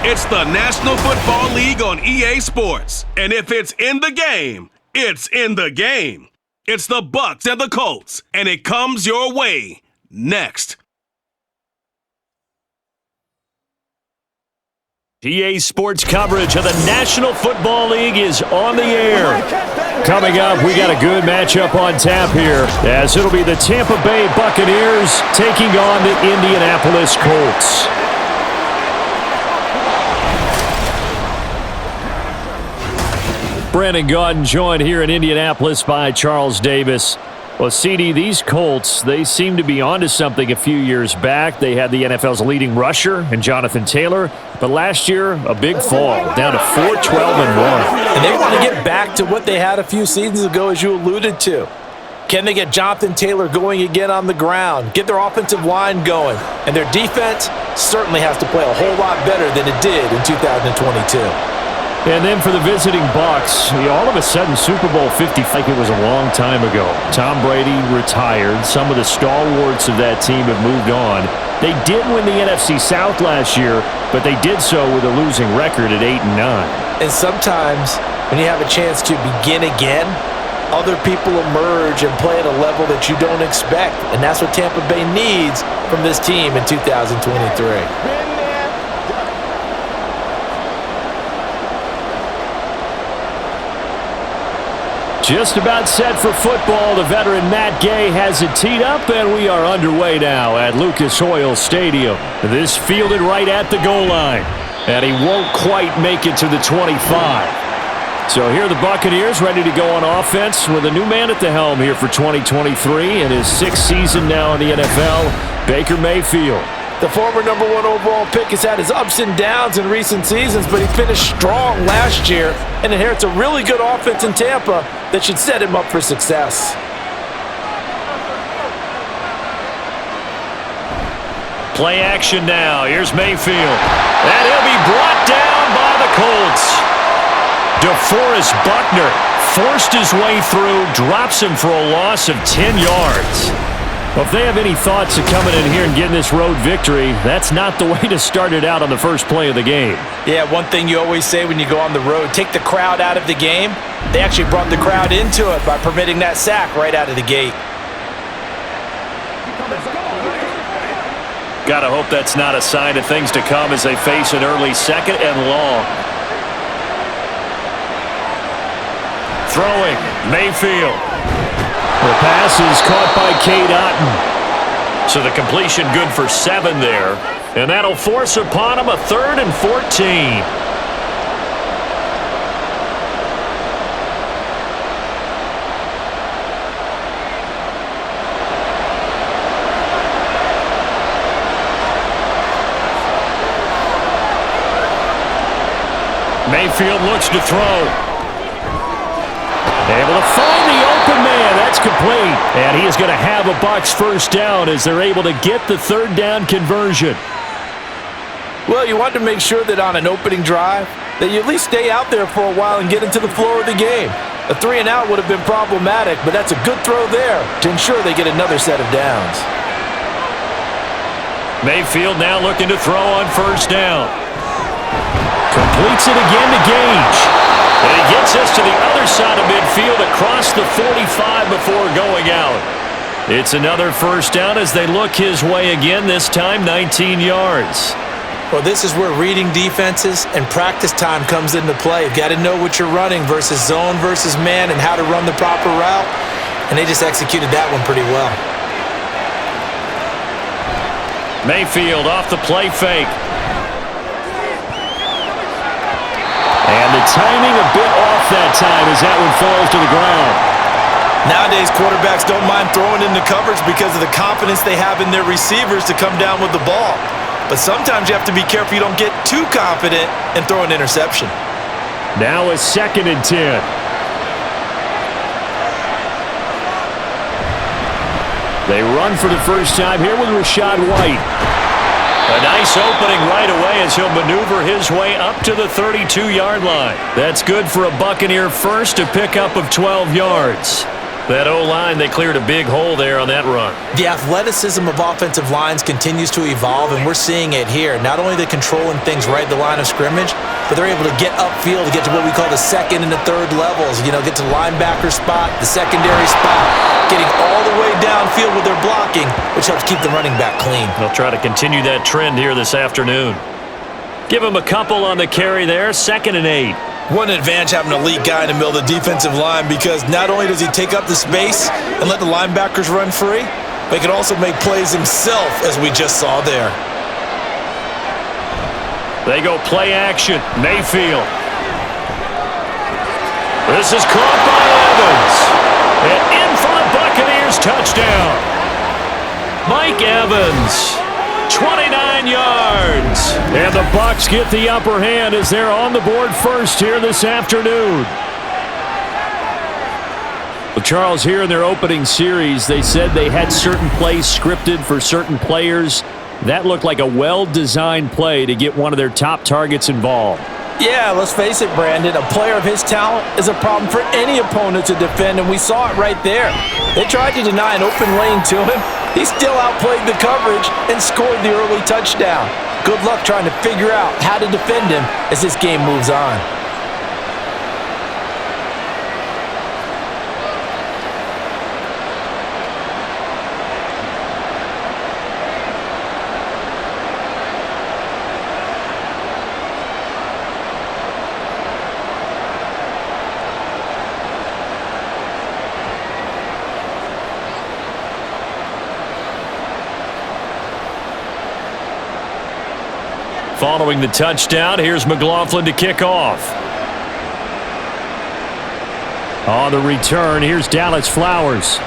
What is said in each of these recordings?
It's the National Football League on EA Sports. And if it's in the game, it's in the game. It's the Bucs and the Colts, and it comes your way next. EA Sports coverage of the National Football League is on the air. Coming up, we got a good matchup on tap here, as it'll be the Tampa Bay Buccaneers taking on the Indianapolis Colts. Brandon Gaudin joined here in Indianapolis by Charles Davis. Well, CD, these Colts, they seem to be onto something a few years back. They had the NFL's leading rusher in Jonathan Taylor, but last year, a big fall, down to 4-12-1. And they want to get back to what they had a few seasons ago, as you alluded to. Can they get Jonathan Taylor going again on the ground, get their offensive line going, and their defense certainly has to play a whole lot better than it did in 2022. And then for the visiting Bucs, all of a sudden Super Bowl 50, like it was a long time ago. Tom Brady retired. Some of the stalwarts of that team have moved on. They did win the NFC South last year, but they did so with a losing record at 8-9. And sometimes when you have a chance to begin again, other people emerge and play at a level that you don't expect. And that's what Tampa Bay needs from this team in 2023. Just about set for football. The veteran Matt Gay has it teed up, and we are underway now at Lucas Oil Stadium. This fielded right at the goal line, and he won't quite make it to the 25. So here are the Buccaneers ready to go on offense with a new man at the helm here for 2023 in his sixth season now in the NFL, Baker Mayfield. The former #1 overall pick has had his ups and downs in recent seasons, but he finished strong last year and inherits a really good offense in Tampa that should set him up for success. Play action now. Here's Mayfield. And he'll be brought down by the Colts. DeForest Buckner forced his way through, drops him for a loss of 10 yards. Well, if they have any thoughts of coming in here and getting this road victory, that's not the way to start it out on the first play of the game. Yeah, one thing you always say when you go on the road, take the crowd out of the game. They actually brought the crowd into it by permitting that sack right out of the gate. Gotta hope that's not a sign of things to come as they face an early second and long. Throwing, Mayfield. The pass is caught by Cade Otton. So the completion good for 7 there. And that'll force upon him a 3rd and 14. Mayfield looks to throw. Able to find the open man. That's complete. And he is going to have a Bucs first down as they're able to get the 3rd down conversion. Well, you want to make sure that on an opening drive that you at least stay out there for a while and get into the flow of the game. A 3 and out would have been problematic, but that's a good throw there to ensure they get another set of downs. Mayfield now looking to throw on first down. Completes it again to Gage. And he gets us to the other side of midfield across the 45 before going out. It's another first down as they look his way again, this time 19 yards. Well, this is where reading defenses and practice time comes into play. You've got to know what you're running versus zone versus man and how to run the proper route. And they just executed that one pretty well. Mayfield off the play fake. And the timing a bit off that time as that one falls to the ground. Nowadays, quarterbacks don't mind throwing into coverage because of the confidence they have in their receivers to come down with the ball. But sometimes you have to be careful you don't get too confident and throw an interception. Now a 2nd and 10. They run for the first time here with Rachaad White. A nice opening right away as he'll maneuver his way up to the 32-yard line. That's good for a Buccaneer first, a pickup of 12 yards. That O-line, they cleared a big hole there on that run. The athleticism of offensive lines continues to evolve, and we're seeing it here. Not only are they controlling things right at the line of scrimmage, but they're able to get upfield to get to what we call the second and the third levels. You know, get to the linebacker spot, the secondary spot, getting all the way downfield with their blocking, which helps keep the running back clean. They'll try to continue that trend here this afternoon. Give him a couple on the carry there, 2nd and 8. What an advantage having an elite guy in the middle of the defensive line, because not only does he take up the space and let the linebackers run free, but he can also make plays himself, as we just saw there. They go play action. Mayfield. This is caught by Evans. And in for the Buccaneers touchdown. Mike Evans. 29 yards. And the Bucs get the upper hand as they're on the board first here this afternoon. Well, Charles, here in their opening series, they said they had certain plays scripted for certain players. That looked like a well-designed play to get one of their top targets involved. Yeah, let's face it, Brandon. A player of his talent is a problem for any opponent to defend, and we saw it right there. They tried to deny an open lane to him. He still outplayed the coverage and scored the early touchdown. Good luck trying to figure out how to defend him as this game moves on. Following the touchdown, here's McLaughlin to kick off. On the return, here's Dallas Flowers.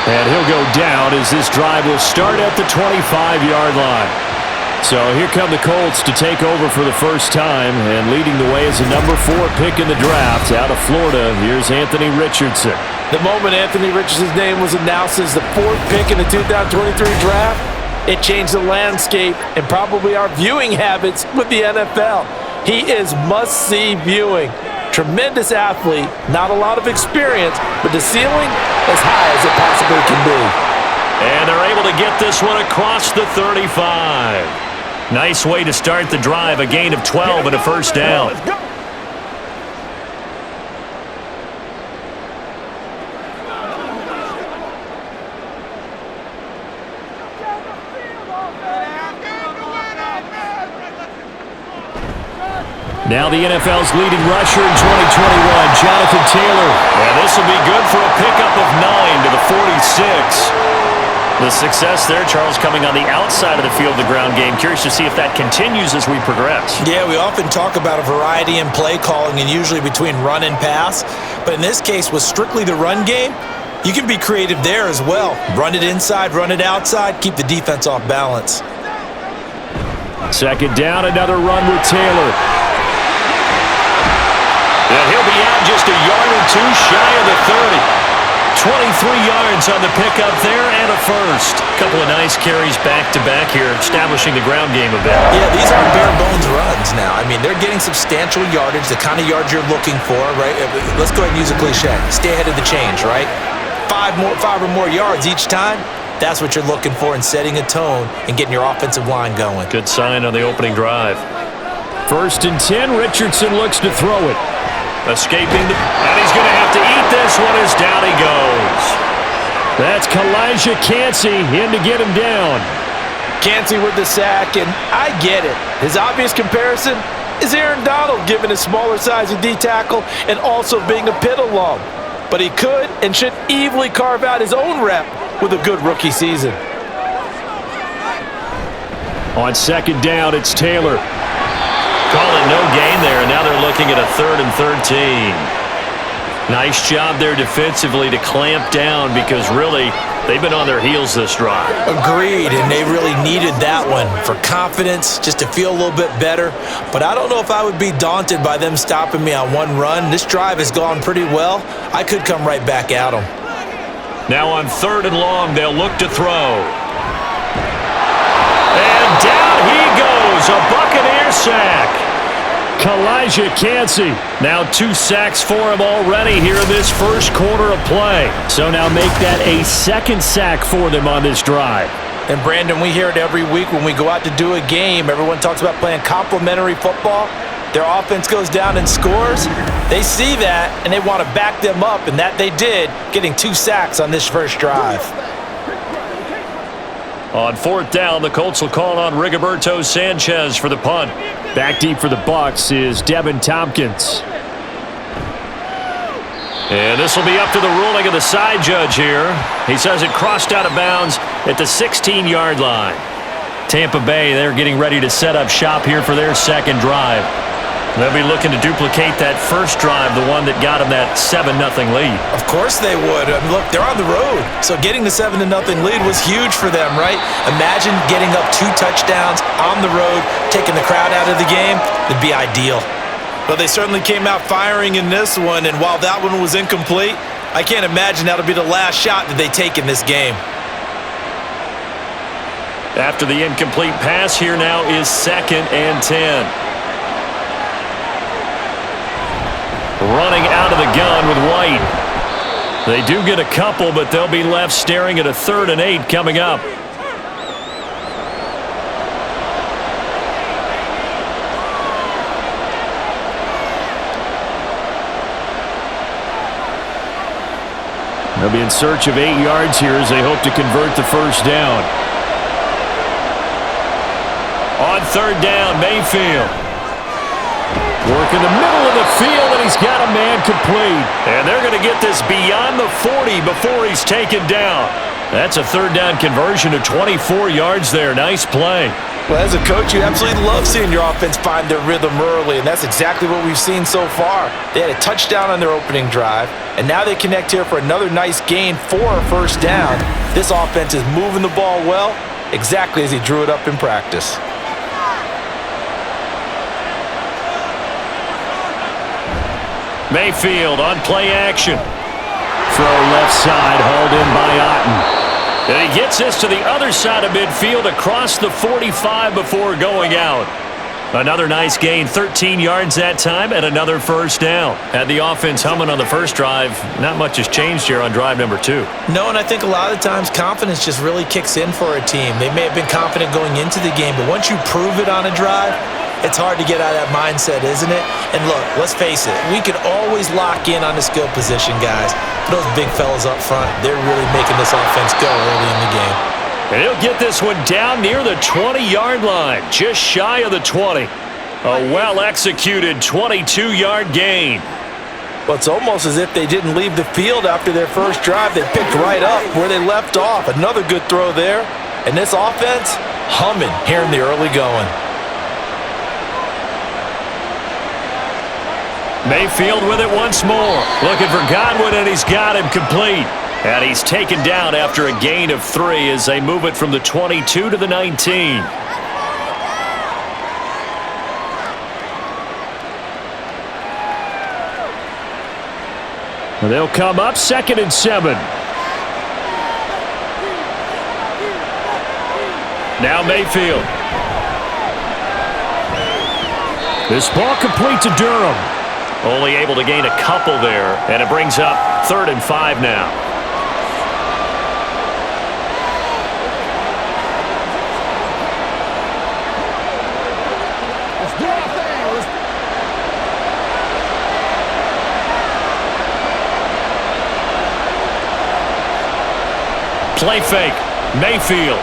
And he'll go down as this drive will start at the 25-yard line. So here come the Colts to take over for the first time, and leading the way is a number 4 pick in the draft out of Florida. Here's Anthony Richardson. The moment Anthony Richardson's name was announced as the 4th pick in the 2023 draft, it changed the landscape and probably our viewing habits with the NFL. He is must-see viewing. Tremendous athlete, not a lot of experience, but the ceiling as high as it possibly can be. And they're able to get this one across the 35. Nice way to start the drive, a gain of 12 and a first down. Now the NFL's leading rusher in 2021, Jonathan Taylor. And this will be good for a pickup of 9 to the 46. The success there, Charles, coming on the outside of the field, the ground game. Curious to see if that continues as we progress. Yeah, we often talk about a variety in play calling and usually between run and pass. But in this case, with strictly the run game, you can be creative there as well. Run it inside, run it outside, keep the defense off balance. Second down, another run with Taylor. And he'll be out just a yard or two shy of the 30. 23 yards on the pickup there and a first. Couple of nice carries back-to-back here, establishing the ground game a bit. Yeah, these aren't bare-bones runs now. I mean, they're getting substantial yardage, the kind of yards you're looking for, right? Let's go ahead and use a cliche. Stay ahead of the change, right? 5 or more yards each time. That's what you're looking for in setting a tone and getting your offensive line going. Good sign on the opening drive. 1st and 10, Richardson looks to throw it. Escaping, and he's going to have to eat this one as down he goes. That's Kalijah Cansey in to get him down. Cansey with the sack, and I get it. His obvious comparison is Aaron Donald, given his smaller size of D-tackle and also being a Pitt alum. But he could and should easily carve out his own rep with a good rookie season. On 2nd down, it's Taylor. Calling no gain there, and now they're looking at a 3rd and 13. Nice job there defensively to clamp down because really they've been on their heels this drive. Agreed, and they really needed that one for confidence, just to feel a little bit better. But I don't know if I would be daunted by them stopping me on one run. This drive has gone pretty well. I could come right back at them. Now on 3rd and long, they'll look to throw. And down he goes, a Buccaneer sack. Kalijah Cansey. Now 2 sacks for him already here in this first quarter of play. So now make that a second sack for them on this drive. And Brandon, we hear it every week when we go out to do a game. Everyone talks about playing complementary football. Their offense goes down and scores. They see that, and they want to back them up, and that they did, getting 2 sacks on this first drive. On 4th down, the Colts will call on Rigoberto Sanchez for the punt. Back deep for the Bucs is Devin Tompkins. And this will be up to the ruling of the side judge here. He says it crossed out of bounds at the 16-yard line. Tampa Bay, they're getting ready to set up shop here for their second drive. They'll be looking to duplicate that first drive, the one that got them that 7-0 lead. Of course they would. I mean, look, they're on the road. So getting the 7-0 lead was huge for them, right? Imagine getting up 2 touchdowns on the road, taking the crowd out of the game. It'd be ideal. Well, they certainly came out firing in this one, and while that one was incomplete, I can't imagine that'll be the last shot that they take in this game. After the incomplete pass, here now is 2nd and 10. Running out of the gun with White. They do get a couple, but they'll be left staring at a 3rd and 8 coming up. They'll be in search of 8 yards here as they hope to convert the first down. On 3rd down, Mayfield. Work in the middle of the field, and he's got a man complete. And they're going to get this beyond the 40 before he's taken down. That's a 3rd down conversion of 24 yards there. Nice play. Well, as a coach, you absolutely love seeing your offense find their rhythm early, and that's exactly what we've seen so far. They had a touchdown on their opening drive, and now they connect here for another nice gain for a first down. This offense is moving the ball well, exactly as he drew it up in practice. Mayfield on play action. Throw left side, hauled in by Otten. And he gets this to the other side of midfield across the 45 before going out. Another nice gain, 13 yards that time, and another first down. Had the offense humming on the first drive. Not much has changed here on drive number 2. No, and I think a lot of times confidence just really kicks in for a team. They may have been confident going into the game, but once you prove it on a drive, it's hard to get out of that mindset, isn't it? And look, let's face it, we could always lock in on the skill position, guys. But those big fellas up front, they're really making this offense go early in the game. And he'll get this one down near the 20-yard line, just shy of the 20. A well-executed 22-yard gain. Well, it's almost as if they didn't leave the field after their first drive. They picked right up where they left off. Another good throw there. And this offense, humming here in the early going. Mayfield with it once more. Looking for Godwin, and he's got him complete. And he's taken down after a gain of 3 as they move it from the 22 to the 19. And they'll come up 2nd and 7. Now Mayfield. This ball complete to Durham. Only able to gain a couple there, and it brings up 3rd and 5 now. Play fake, Mayfield.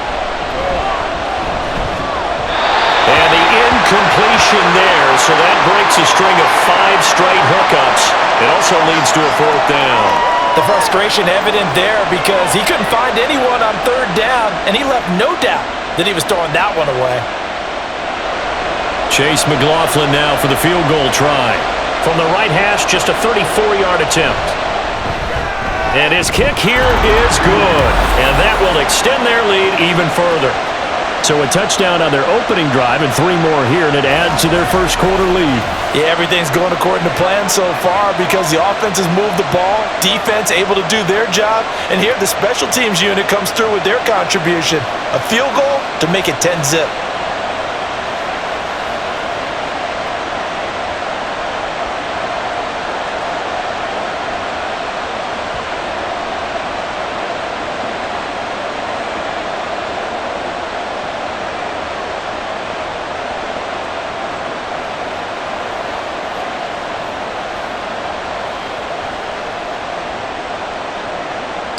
And the incompletion there, so that breaks a string of 5 straight hookups. It also leads to a 4th down. The frustration evident there because he couldn't find anyone on 3rd down, and he left no doubt that he was throwing that one away. Chase McLaughlin now for the field goal try. From the right hash, just a 34-yard attempt. And his kick here is good, and that will extend their lead even further. So a touchdown on their opening drive and 3 more here, and it adds to their first quarter lead. Yeah, everything's going according to plan so far because the offense has moved the ball, defense able to do their job, and here the special teams unit comes through with their contribution. A field goal to make it 10-zip.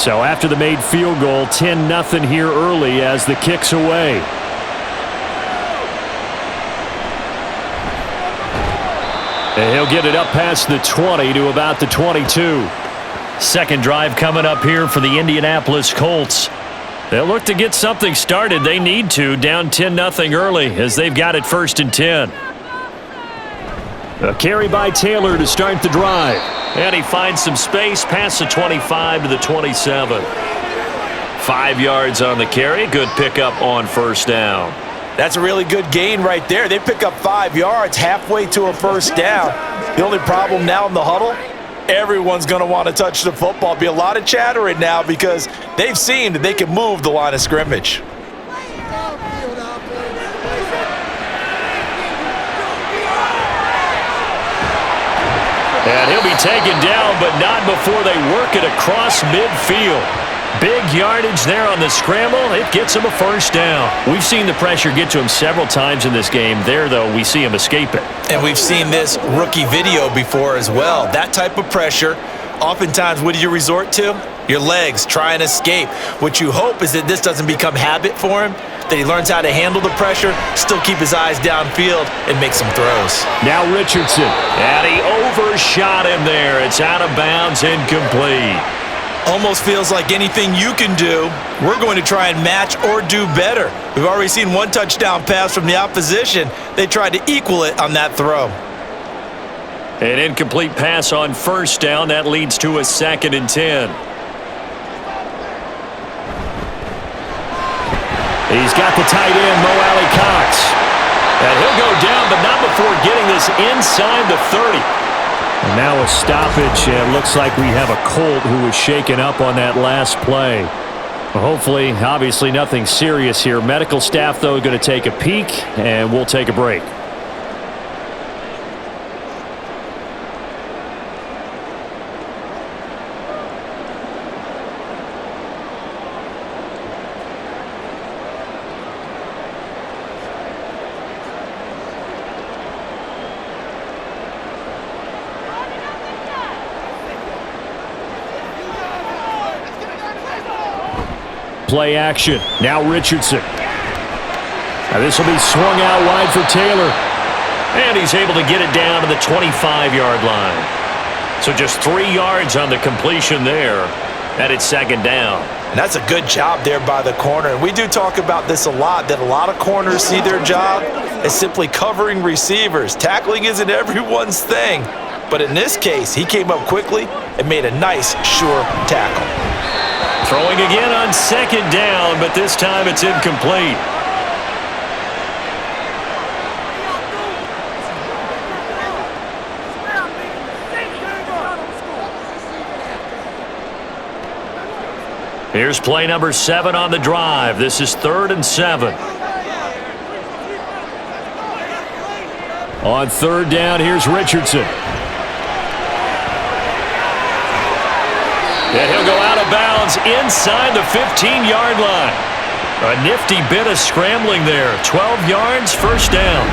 So after the made field goal, 10-0 here early as the kick's away. And he'll get it up past the 20 to about the 22. Second drive coming up here for the Indianapolis Colts. They'll look to get something started. They need to, down 10-0 early as they've got it 1st and 10. A carry by Taylor to start the drive. And he finds some space past the 25 to the 27. 5 yards on the carry. Good pickup on 1st down. That's a really good gain right there. They pick up 5 yards halfway to a 1st down. The only problem now in the huddle, everyone's going to want to touch the football. Be a lot of chattering now because they've seen that they can move the line of scrimmage. And he'll be taken down, but not before they work it across midfield. Big yardage there on the scramble. It gets him a 1st down. We've seen the pressure get to him several times in this game. There, though, we see him escape it. And we've seen this rookie video before as well. That type of pressure, oftentimes, what do you resort to? Your legs, try and escape. What you hope is that this doesn't become habit for him, that he learns how to handle the pressure, still keep his eyes downfield, and make some throws. Now Richardson, and he overshot him there. It's out of bounds, incomplete. Almost feels like anything you can do, we're going to try and match or do better. We've already seen one touchdown pass from the opposition. They tried to equal it on that throw. An incomplete pass on 1st down. That leads to a 2nd and 10. He's got the tight end, Mo Alley-Cox. And he'll go down, but not before getting this inside the 30. And now a stoppage, and it looks like we have a Colt who was shaken up on that last play. Well, hopefully, obviously nothing serious here. Medical staff, though, going to take a peek, and we'll take a break. Play action. Now Richardson. Now this will be swung out wide for Taylor. And he's able to get it down to the 25-yard line. So just 3 yards on the completion there. And it's 2nd down. And that's a good job there by the corner. And we do talk about this a lot, that a lot of corners see their job as simply covering receivers. Tackling isn't everyone's thing. But in this case, he came up quickly and made a nice, sure tackle. Throwing again on 2nd down, but this time it's incomplete. Here's play number 7 on the drive. This is 3rd and 7. On 3rd down, here's Richardson. And he'll go out of bounds inside the 15-yard line. A nifty bit of scrambling there. 12 yards, 1st down.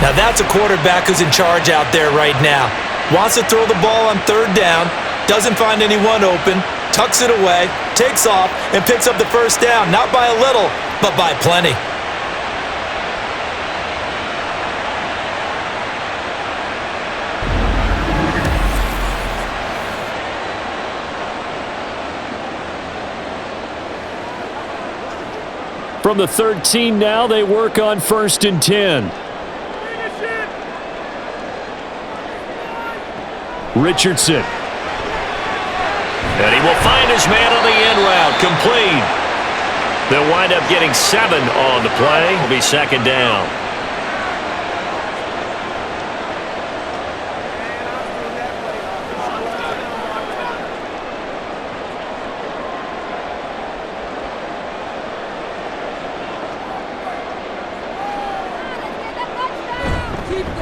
Now that's a quarterback who's in charge out there right now. Wants to throw the ball on 3rd down, doesn't find anyone open, tucks it away, takes off, and picks up the 1st down. Not by a little, but by plenty. From the 13 now, they work on 1st and 10. Richardson. And he will find his man on the end route, complete. They'll wind up getting 7 on the play. It'll be 2nd down.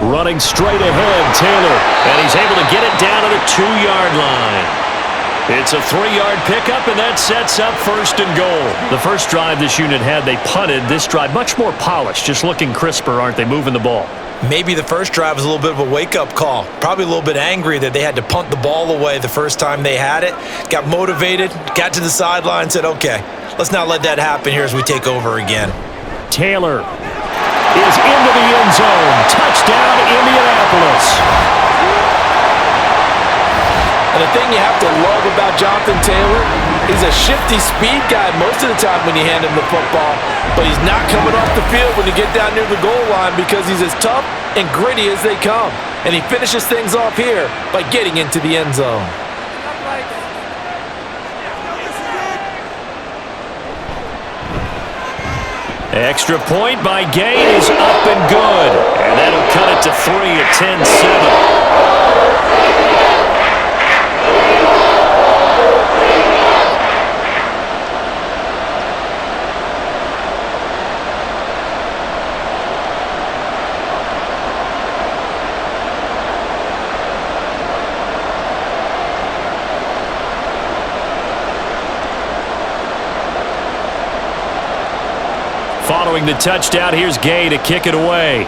Running straight ahead, Taylor. And he's able to get it down to the 2-yard line. It's a 3-yard pickup, and that sets up 1st and goal. The first drive this unit had, they punted. This drive, much more polished, just looking crisper, aren't they, moving the ball? Maybe the first drive was a little bit of a wake-up call. Probably a little bit angry that they had to punt the ball away the first time they had it. Got motivated, got to the sideline, said, okay, let's not let that happen here as we take over again. Taylor is into the end zone. Touchdown, Indianapolis. And the thing you have to love about Jonathan Taylor, he's a shifty speed guy most of the time when you hand him the football, but he's not coming off the field when you get down near the goal line because he's as tough and gritty as they come. And he finishes things off here by getting into the end zone. Extra point by Gay is up and good. And that'll cut it to 3 at 10-7. Following the touchdown, here's Gay to kick it away.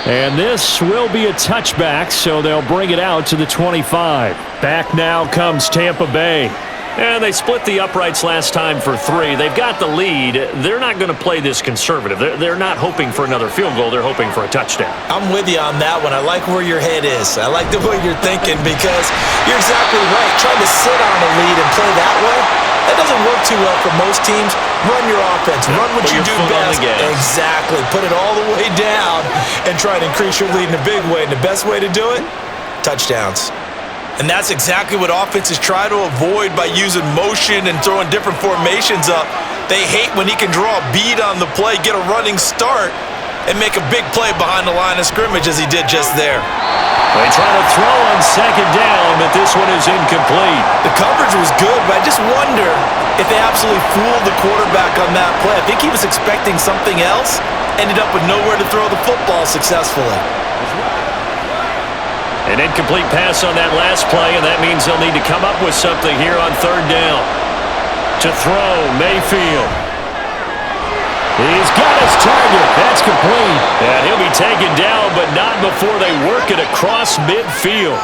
And this will be a touchback, so they'll bring it out to the 25. Back now comes Tampa Bay. And they split the uprights last time for 3. They've got the lead. They're not going to play this conservative. They're not hoping for another field goal. They're hoping for a touchdown. I'm with you on that one. I like where your head is. I like the way you're thinking because you're exactly right. Trying to sit on a lead and play that way, that doesn't work too well for most teams. Run your offense. Run what you do best. Exactly. Put it all the way down and try to increase your lead in a big way. And the best way to do it? Touchdowns. And that's exactly what offenses try to avoid by using motion and throwing different formations up. They hate when he can draw a bead on the play, get a running start, and make a big play behind the line of scrimmage as he did just there. They try to throw on 2nd down, but this one is incomplete. The coverage was good, but I just wonder if they absolutely fooled the quarterback on that play. I think he was expecting something else, ended up with nowhere to throw the football successfully. An incomplete pass on that last play, and that means they'll need to come up with something here on 3rd down. To throw, Mayfield. He's got his target. That's complete. And he'll be taken down, but not before they work it across midfield.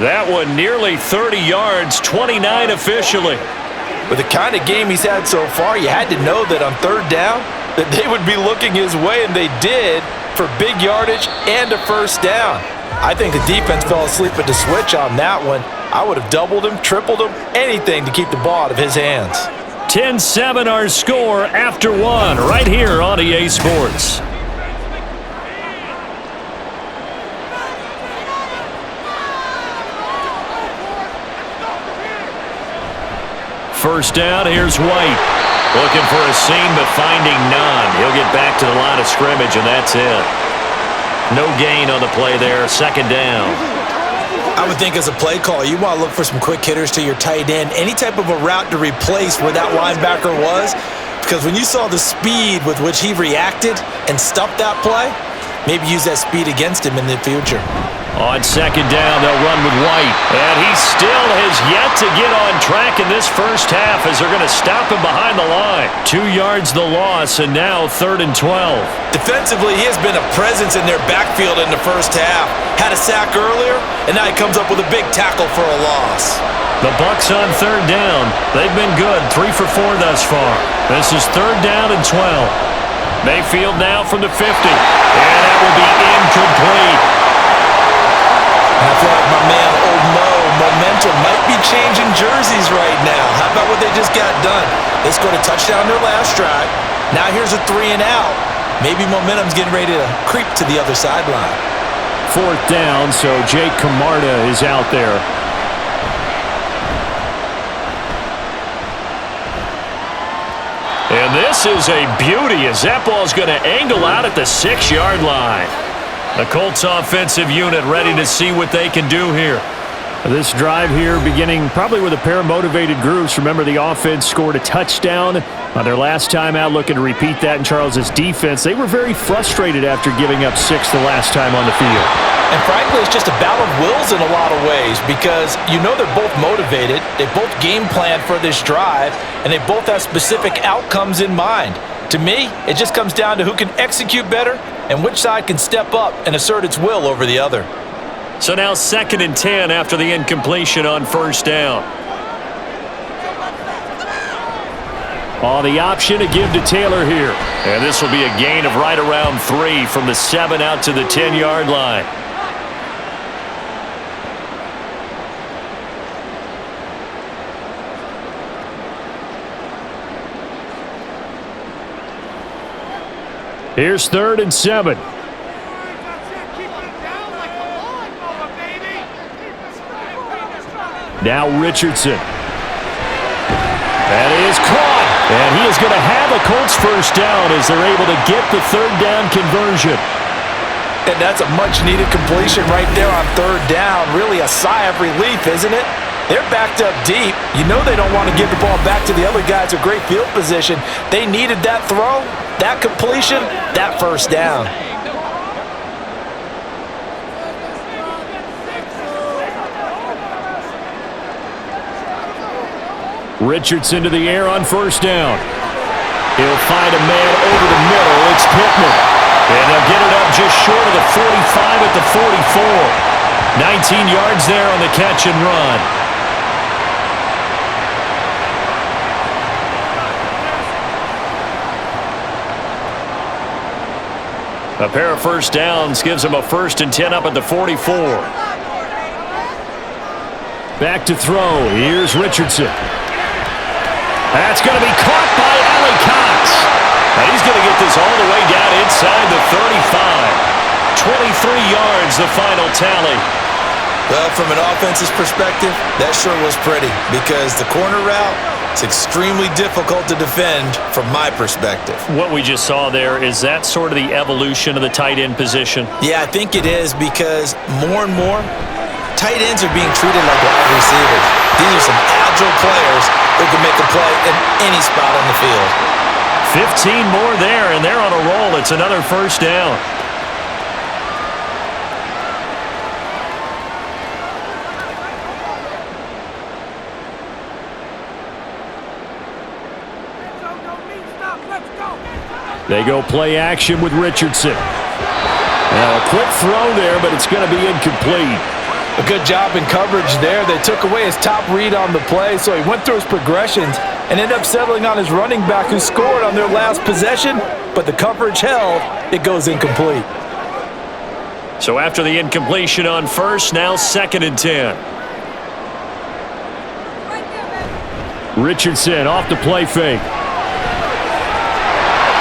That one nearly 30 yards, 29 officially. With the kind of game he's had so far, you had to know that on 3rd down that they would be looking his way, and they did for big yardage and a 1st down. I think the defense fell asleep at the switch on that one. I would have doubled him, tripled him, anything to keep the ball out of his hands. 10-7 our score after 1 right here on EA Sports. First down, here's White. Looking for a seam, but finding none. He'll get back to the line of scrimmage, and that's it. No gain on the play there, 2nd down. I would think as a play call, you want to look for some quick hitters to your tight end, any type of a route to replace where that linebacker was, because when you saw the speed with which he reacted and stuffed that play, maybe use that speed against him in the future. On 2nd down, they'll run with White. And he still has yet to get on track in this first half as they're going to stop him behind the line. 2 yards the loss, and now 3rd and 12. Defensively, he has been a presence in their backfield in the first half. Had a sack earlier, and now he comes up with a big tackle for a loss. The Bucs on 3rd down. They've been good, 3 for 4 thus far. This is 3rd down and 12. Mayfield now from the 50. And that will be incomplete. I feel like my man, Old Mo, momentum might be changing jerseys right now. How about what they just got done? They scored a touchdown their last drive. Now here's a 3 and out. Maybe momentum's getting ready to creep to the other sideline. 4th down, so Jake Camarda is out there. And this is a beauty as that ball's going to angle out at the 6-yard line. The Colts offensive unit ready to see what they can do here. This drive here beginning probably with a pair of motivated groups. Remember, the offense scored a touchdown on their last time out, looking to repeat that in Charles's defense. They were very frustrated after giving up 6 the last time on the field. And frankly, it's just a battle of wills in a lot of ways because you know they're both motivated, they both game plan for this drive, and they both have specific outcomes in mind. To me, it just comes down to who can execute better and which side can step up and assert its will over the other. So now 2nd and 10 after the incompletion on 1st down. On the option to give to Taylor here. And this will be a gain of right around 3 from the 7 out to the 10-yard line. Here's 3rd and 7. Now Richardson. That is caught. And he is going to have a Colts 1st down as they're able to get the 3rd down conversion. And that's a much-needed completion right there on 3rd down. Really a sigh of relief, isn't it? They're backed up deep. You know they don't want to give the ball back to the other guys. A great field position. They needed that throw, that completion, that 1st down. Richardson to the air on 1st down. He'll find a man over the middle. It's Pittman. And they'll get it up just short of the 45 at the 44. 19 yards there on the catch and run. A pair of 1st downs gives them a 1st and 10 up at the 44. Back to throw. Here's Richardson. That's going to be caught by Allen Cox. And he's going to get this all the way down inside the 35. 23 yards, the final tally. Well, from an offense's perspective, that sure was pretty because the corner route is extremely difficult to defend from my perspective. What we just saw there, is that sort of the evolution of the tight end position? Yeah, I think it is because more and more, tight ends are being treated like wide receivers. These are some agile players who can make a play in any spot on the field. 15 more there, and they're on a roll. It's another 1st down. They go play action with Richardson. Now a quick throw there, but it's going to be incomplete. A good job in coverage there. They took away his top read on the play, so he went through his progressions and ended up settling on his running back who scored on their last possession, but the coverage held. It goes incomplete. So after the incompletion on 1st, now 2nd and 10. Richardson off the play fake.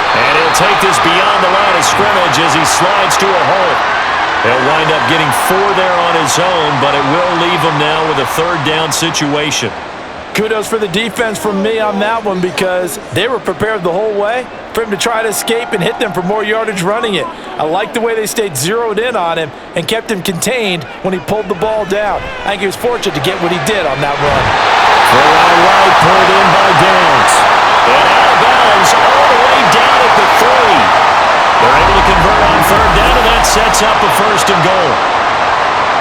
And he'll take this beyond the line of scrimmage as he slides to a hole. He'll wind up getting 4 there on his own, but it will leave him now with a 3rd down situation. Kudos for the defense from me on that one because they were prepared the whole way for him to try to escape and hit them for more yardage running it. I like the way they stayed zeroed in on him and kept him contained when he pulled the ball down. I think he was fortunate to get what he did on that run. Throw out right, pulled in by Downs. And out of bounds all the way down at the 3. They're able to convert on 3rd down, and that sets up a 1st and goal.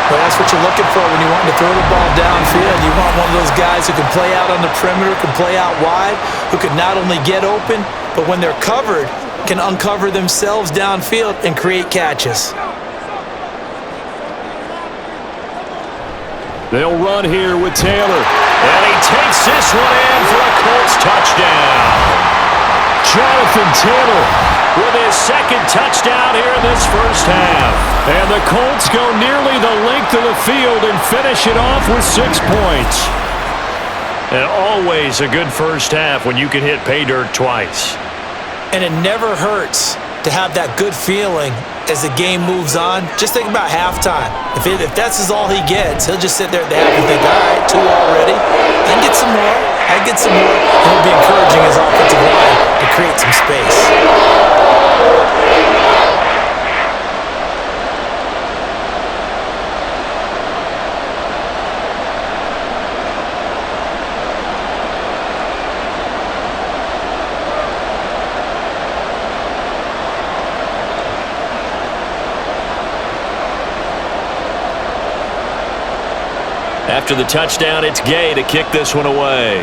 Well, that's what you're looking for when you want to throw the ball downfield. You want one of those guys who can play out on the perimeter, can play out wide, who can not only get open, but when they're covered, can uncover themselves downfield and create catches. They'll run here with Taylor. And he takes this one in for a Colts touchdown. Jonathan Taylor with his 2nd touchdown here in this 1st half. And the Colts go nearly the length of the field and finish it off with 6 points. And always a good 1st half when you can hit pay dirt twice. And it never hurts to have that good feeling as the game moves on. Just think about halftime. If that's all he gets, he'll just sit there at the half and think, all right, 2 already. I can get some more. I can get some more. And he'll be encouraging his offensive line to create some space. After the touchdown, it's Gay to kick this one away.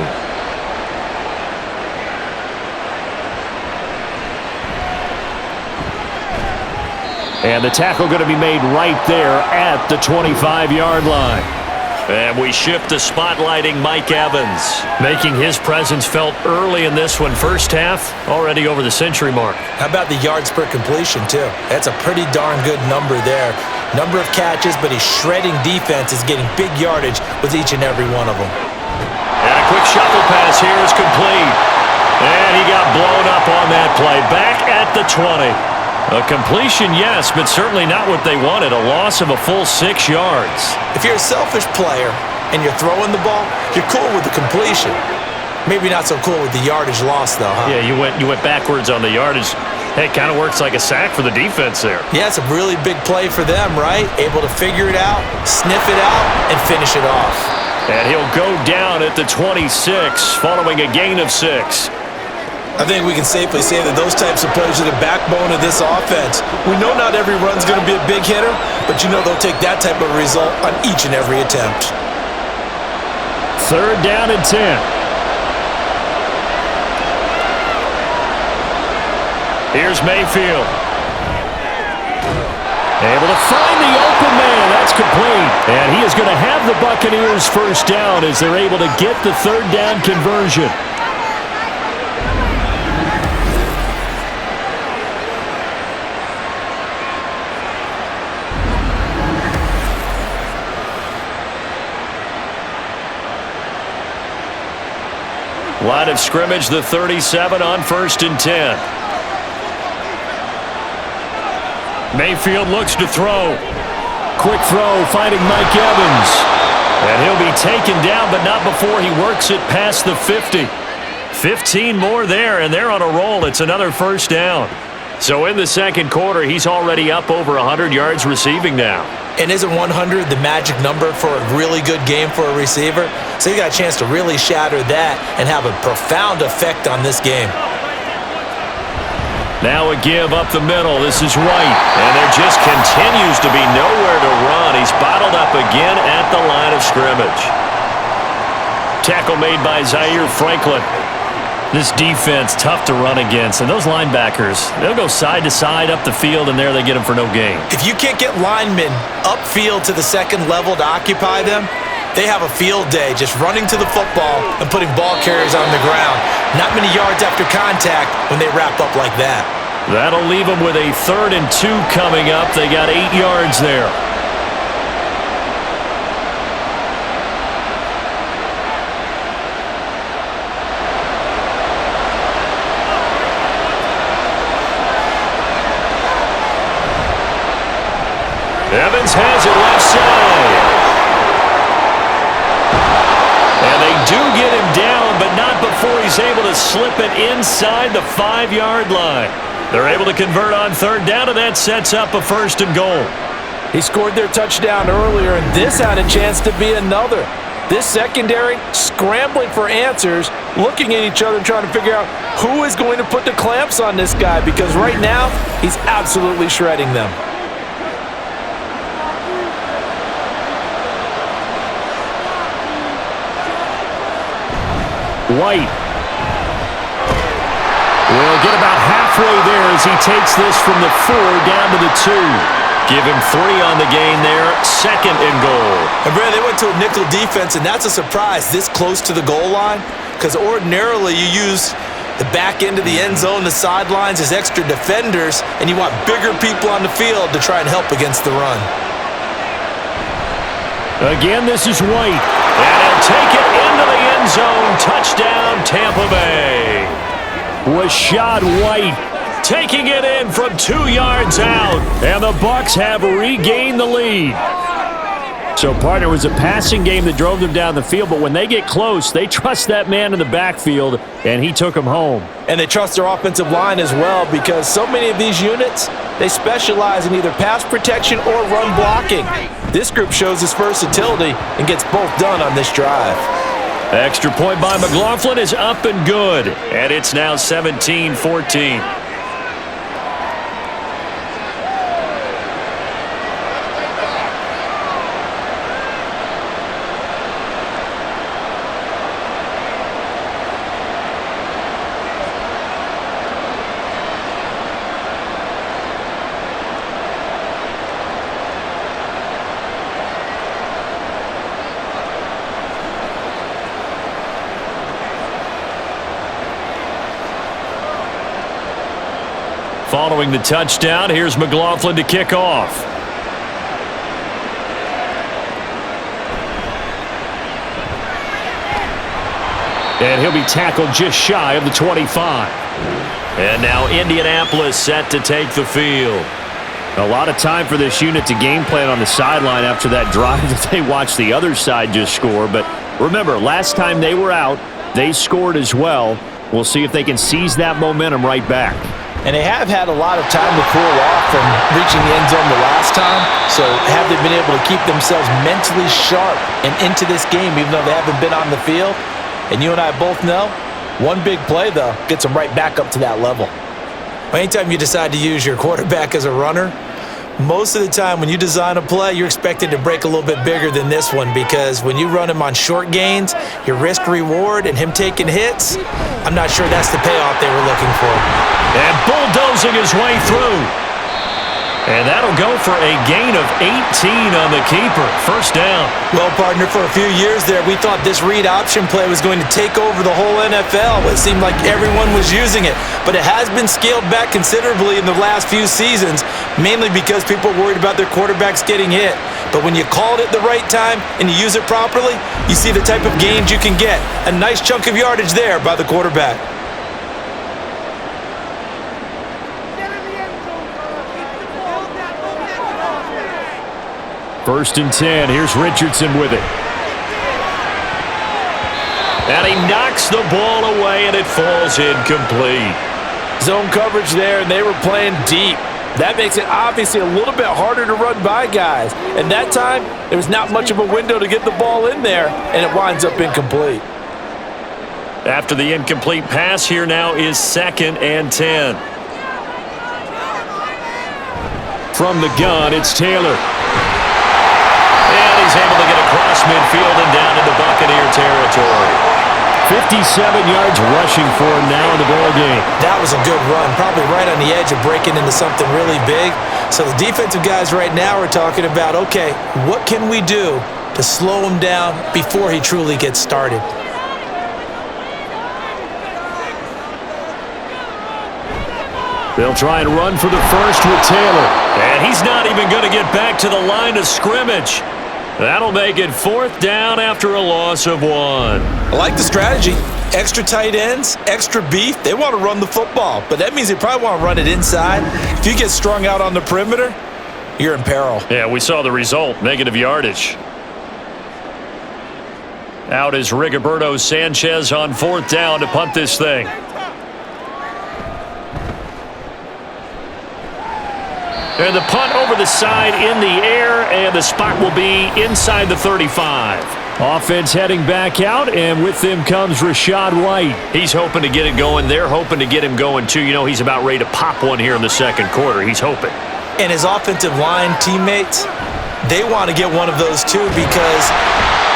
And the tackle going to be made right there at the 25-yard line. And we shift to spotlighting Mike Evans, making his presence felt early in this one. First half, already over the century mark. How about the yards per completion, too? That's a pretty darn good number there. Number of catches, but he's shredding defenses, getting big yardage with each and every one of them. And a quick shuffle pass here is complete. And he got blown up on that play. Back at the 20. A completion, yes, but certainly not what they wanted. A loss of a full 6 yards. If you're a selfish player and you're throwing the ball, you're cool with the completion. Maybe not so cool with the yardage loss, though, huh? Yeah, you went backwards on the yardage. Hey, it kind of works like a sack for the defense there. Yeah, it's a really big play for them, right? Able to figure it out, sniff it out, and finish it off. And he'll go down at the 26, following a gain of 6. I think we can safely say that those types of plays are the backbone of this offense. We know not every run's going to be a big hitter, but you know they'll take that type of result on each and every attempt. 3rd down and 10. Here's Mayfield. Able to find the open man. That's complete. And he is going to have the Buccaneers first down as they're able to get the 3rd down conversion. Line of scrimmage, the 37 on 1st and 10. Mayfield looks to throw. Quick throw, finding Mike Evans. And he'll be taken down, but not before he works it past the 50. 15 more there, and they're on a roll. It's another first down. So in the second quarter, he's already up over 100 yards receiving now. And isn't 100 the magic number for a really good game for a receiver? So you got a chance to really shatter that and have a profound effect on this game. Now a give up the middle. This is White. And there just continues to be nowhere to run. He's bottled up again at the line of scrimmage. Tackle made by Zaire Franklin. This defense, tough to run against. And those linebackers, they'll go side to side up the field, and there they get them for no gain. If you can't get linemen upfield to the second level to occupy them, they have a field day just running to the football and putting ball carriers on the ground. Not many yards after contact when they wrap up like that. That'll leave them with a 3rd and 2 coming up. They got 8 yards there. Evans has it left side. And they do get him down, but not before he's able to slip it inside the 5-yard line. They're able to convert on 3rd down, and that sets up a 1st and goal. He scored their touchdown earlier, and this had a chance to be another. This secondary scrambling for answers, looking at each other, trying to figure out who is going to put the clamps on this guy, because right now he's absolutely shredding them. White will get about halfway there as he takes this from the 4 down to the 2. Give him 3 on the gain there, 2nd and goal. And Brad, they went to a nickel defense, and that's a surprise this close to the goal line, because ordinarily you use the back end of the end zone, the sidelines as extra defenders, and you want bigger people on the field to try and help against the run. Again, this is White. And he'll take it into the end zone. Touchdown, Tampa Bay. Rashad White taking it in from 2 yards out. And the Bucs have regained the lead. So, partner, it was a passing game that drove them down the field, but when they get close, they trust that man in the backfield, and he took them home. And they trust their offensive line as well, because so many of these units, they specialize in either pass protection or run blocking. This group shows its versatility and gets both done on this drive. Extra point by McLaughlin is up and good, and it's now 17-14. Following the touchdown, here's McLaughlin to kick off. And he'll be tackled just shy of the 25. And now Indianapolis set to take the field. A lot of time for this unit to game plan on the sideline after that drive that they watched the other side just score. But remember, last time they were out, they scored as well. We'll see if they can seize that momentum right back. And they have had a lot of time to cool off from reaching the end zone the last time. So have they been able to keep themselves mentally sharp and into this game even though they haven't been on the field? And you and I both know, one big play, though, gets them right back up to that level. Anytime you decide to use your quarterback as a runner, most of the time when you design a play, you're expected to break a little bit bigger than this one because when you run him on short gains, your risk-reward and him taking hits, I'm not sure that's the payoff they were looking for. And bulldozing his way through. And that'll go for a gain of 18 on the keeper. First down. Well, partner, for a few years there, we thought this read option play was going to take over the whole NFL. It seemed like everyone was using it. But it has been scaled back considerably in the last few seasons, mainly because people are worried about their quarterbacks getting hit. But when you call it at the right time and you use it properly, you see the type of gains you can get. A nice chunk of yardage there by the quarterback. First and 10. Here's Richardson with it. And he knocks the ball away, and it falls incomplete. Zone coverage there, and they were playing deep. That makes it obviously a little bit harder to run by guys. And that time, there was not much of a window to get the ball in there, and it winds up incomplete. After the incomplete pass, here now is 2nd and 10. From the gun, it's Taylor. And he's able to get across midfield and down into Buccaneer territory. 57 yards rushing for him now in the ball game. That was a good run, probably right on the edge of breaking into something really big. So the defensive guys right now are talking about, okay, what can we do to slow him down before he truly gets started? They'll try and run for the first with Taylor. And he's not even going to get back to the line of scrimmage. That'll make it 4th down after a loss of 1. I like the strategy. Extra tight ends, extra beef. They want to run the football, but that means they probably want to run it inside. If you get strung out on the perimeter, you're in peril. Yeah, we saw the result, negative yardage. Out is Rigoberto Sanchez on 4th down to punt this thing. And the punt over the side in the air, and the spot will be inside the 35. Offense heading back out, and with them comes Rachaad White. He's hoping to get it going. They're hoping to get him going, too. You know, he's about ready to pop one here in the second quarter. He's hoping. And his offensive line teammates, they want to get one of those, too, because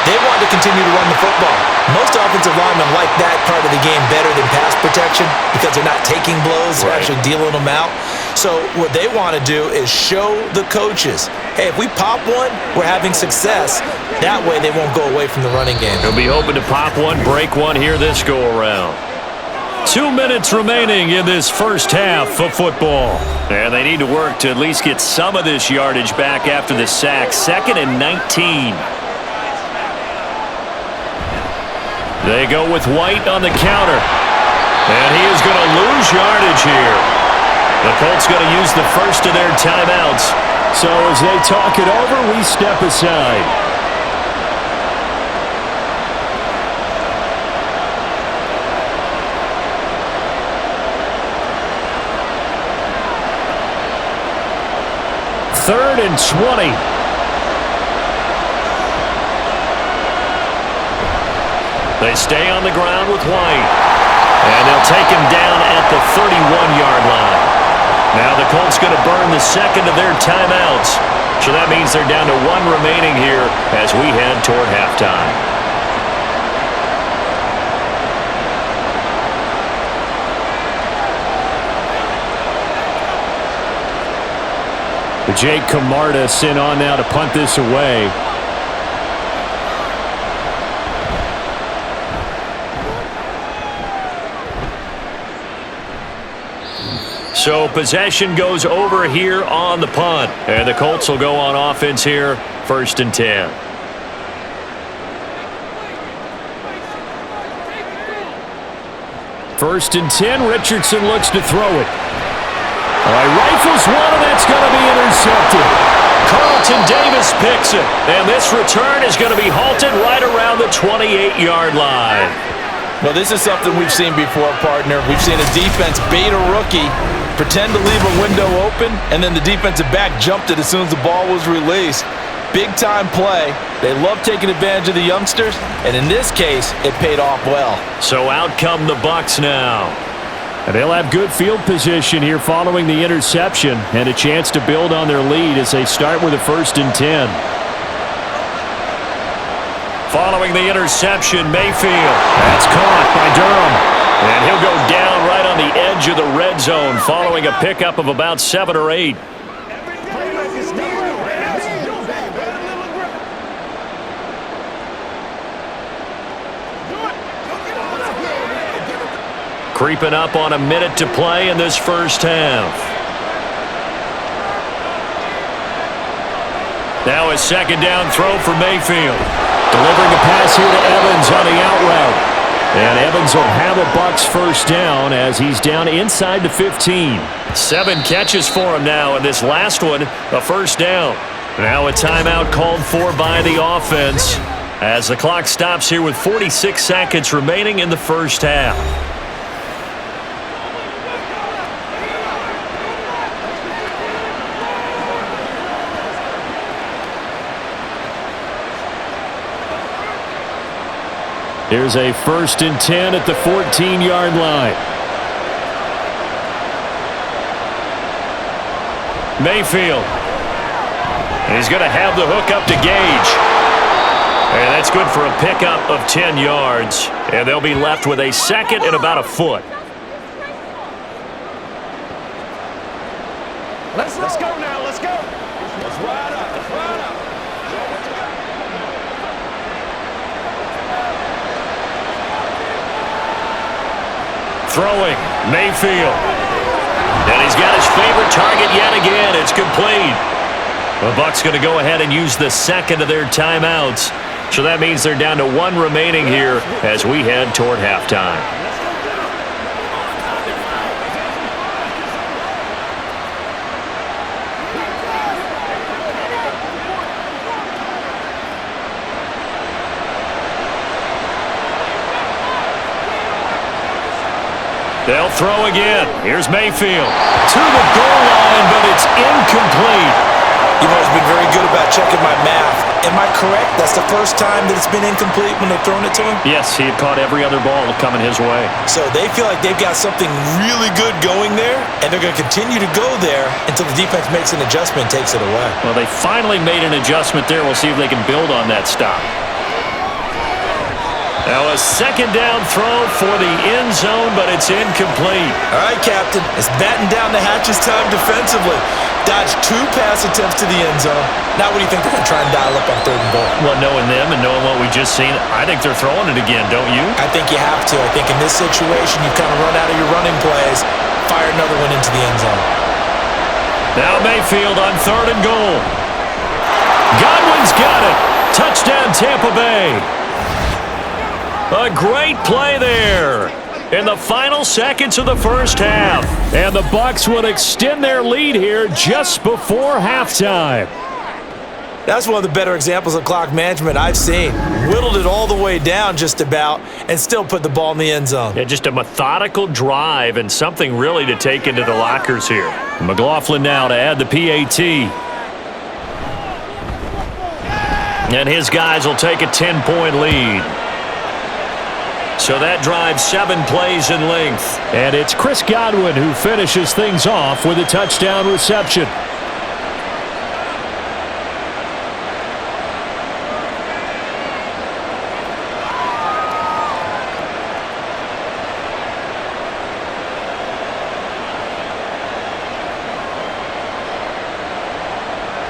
they want to continue to run the football. Most offensive linemen like that part of the game better than pass protection because they're not taking blows, they're actually dealing them out. So what they want to do is show the coaches, hey, if we pop one, we're having success. That way they won't go away from the running game. They'll be hoping to pop one, break one here this go-around. 2 minutes remaining in this first half of football. And they need to work to at least get some of this yardage back after the sack. 2nd and 19. They go with White on the counter. And he is going to lose yardage here. The Colts going to use the first of their timeouts. So as they talk it over, we step aside. Third and 20. They stay on the ground with White. And they'll take him down at the 31-yard line. Now the Colts going to burn the second of their timeouts. So that means they're down to 1 remaining here as we head toward halftime. Jake Camarda sent on now to punt this away. So possession goes over here on the punt. And the Colts will go on offense here, 1st and 10. First and 10, Richardson looks to throw it. Rifles one, and that's going to be intercepted. Carlton Davis picks it, and this return is going to be halted right around the 28-yard line. Well, this is something we've seen before, partner. We've seen a defense bait a rookie, pretend to leave a window open, and then the defensive back jumped it as soon as the ball was released. Big-time play. They love taking advantage of the youngsters, and in this case, it paid off well. So out come the Bucs now. And they'll have good field position here following the interception and a chance to build on their lead as they start with a 1st and 10. Following the interception, Mayfield. That's caught by Durham. And he'll go down right on the edge of the red zone following a pickup of about 7 or 8. Creeping up on a minute to play in this first half. Now a 2nd down throw for Mayfield. Delivering a pass here to Evans on the out route. And Evans will have a Bucs 1st down as he's down inside the 15. 7 catches for him now, and this last one, a 1st down. Now a timeout called for by the offense as the clock stops here with 46 seconds remaining in the first half. Here's a 1st and 10 at the 14-yard line. Mayfield. And he's going to have the hook up to Gage. And that's good for a pickup of 10 yards. And they'll be left with a 2nd and about a foot. Let's go now. Let's go. Let's ride up. Let's ride up. Throwing, Mayfield. And he's got his favorite target yet again. It's complete. The Bucs going to go ahead and use the 2nd of their timeouts. So that means they're down to 1 remaining here as we head toward halftime. They'll throw again. Here's Mayfield. To the goal line, but it's incomplete. You know, he's been very good about checking my math. Am I correct? That's the first time that it's been incomplete when they've thrown it to him? Yes, he had caught every other ball coming his way. So they feel like they've got something really good going there, and they're going to continue to go there until the defense makes an adjustment and takes it away. Well, they finally made an adjustment there. We'll see if they can build on that stop. Now a 2nd down throw for the end zone, but it's incomplete. All right, Captain. It's batten down the hatches time defensively. Dodged 2 pass attempts to the end zone. Now what do you think they're going to try and dial up on 3rd and goal? Well, knowing them and knowing what we just seen, I think they're throwing it again, don't you? I think you have to. I think in this situation, you've kind of run out of your running plays. Fire another one into the end zone. Now Mayfield on 3rd and goal. Godwin's got it. Touchdown, Tampa Bay. A great play there in the final seconds of the first half. And the Bucs would extend their lead here just before halftime. That's one of the better examples of clock management I've seen. Whittled it all the way down just about and still put the ball in the end zone. Yeah, just a methodical drive and something really to take into the lockers here. McLaughlin now to add the PAT. And his guys will take a 10-point lead. So that drives 7 plays in length. And it's Chris Godwin who finishes things off with a touchdown reception.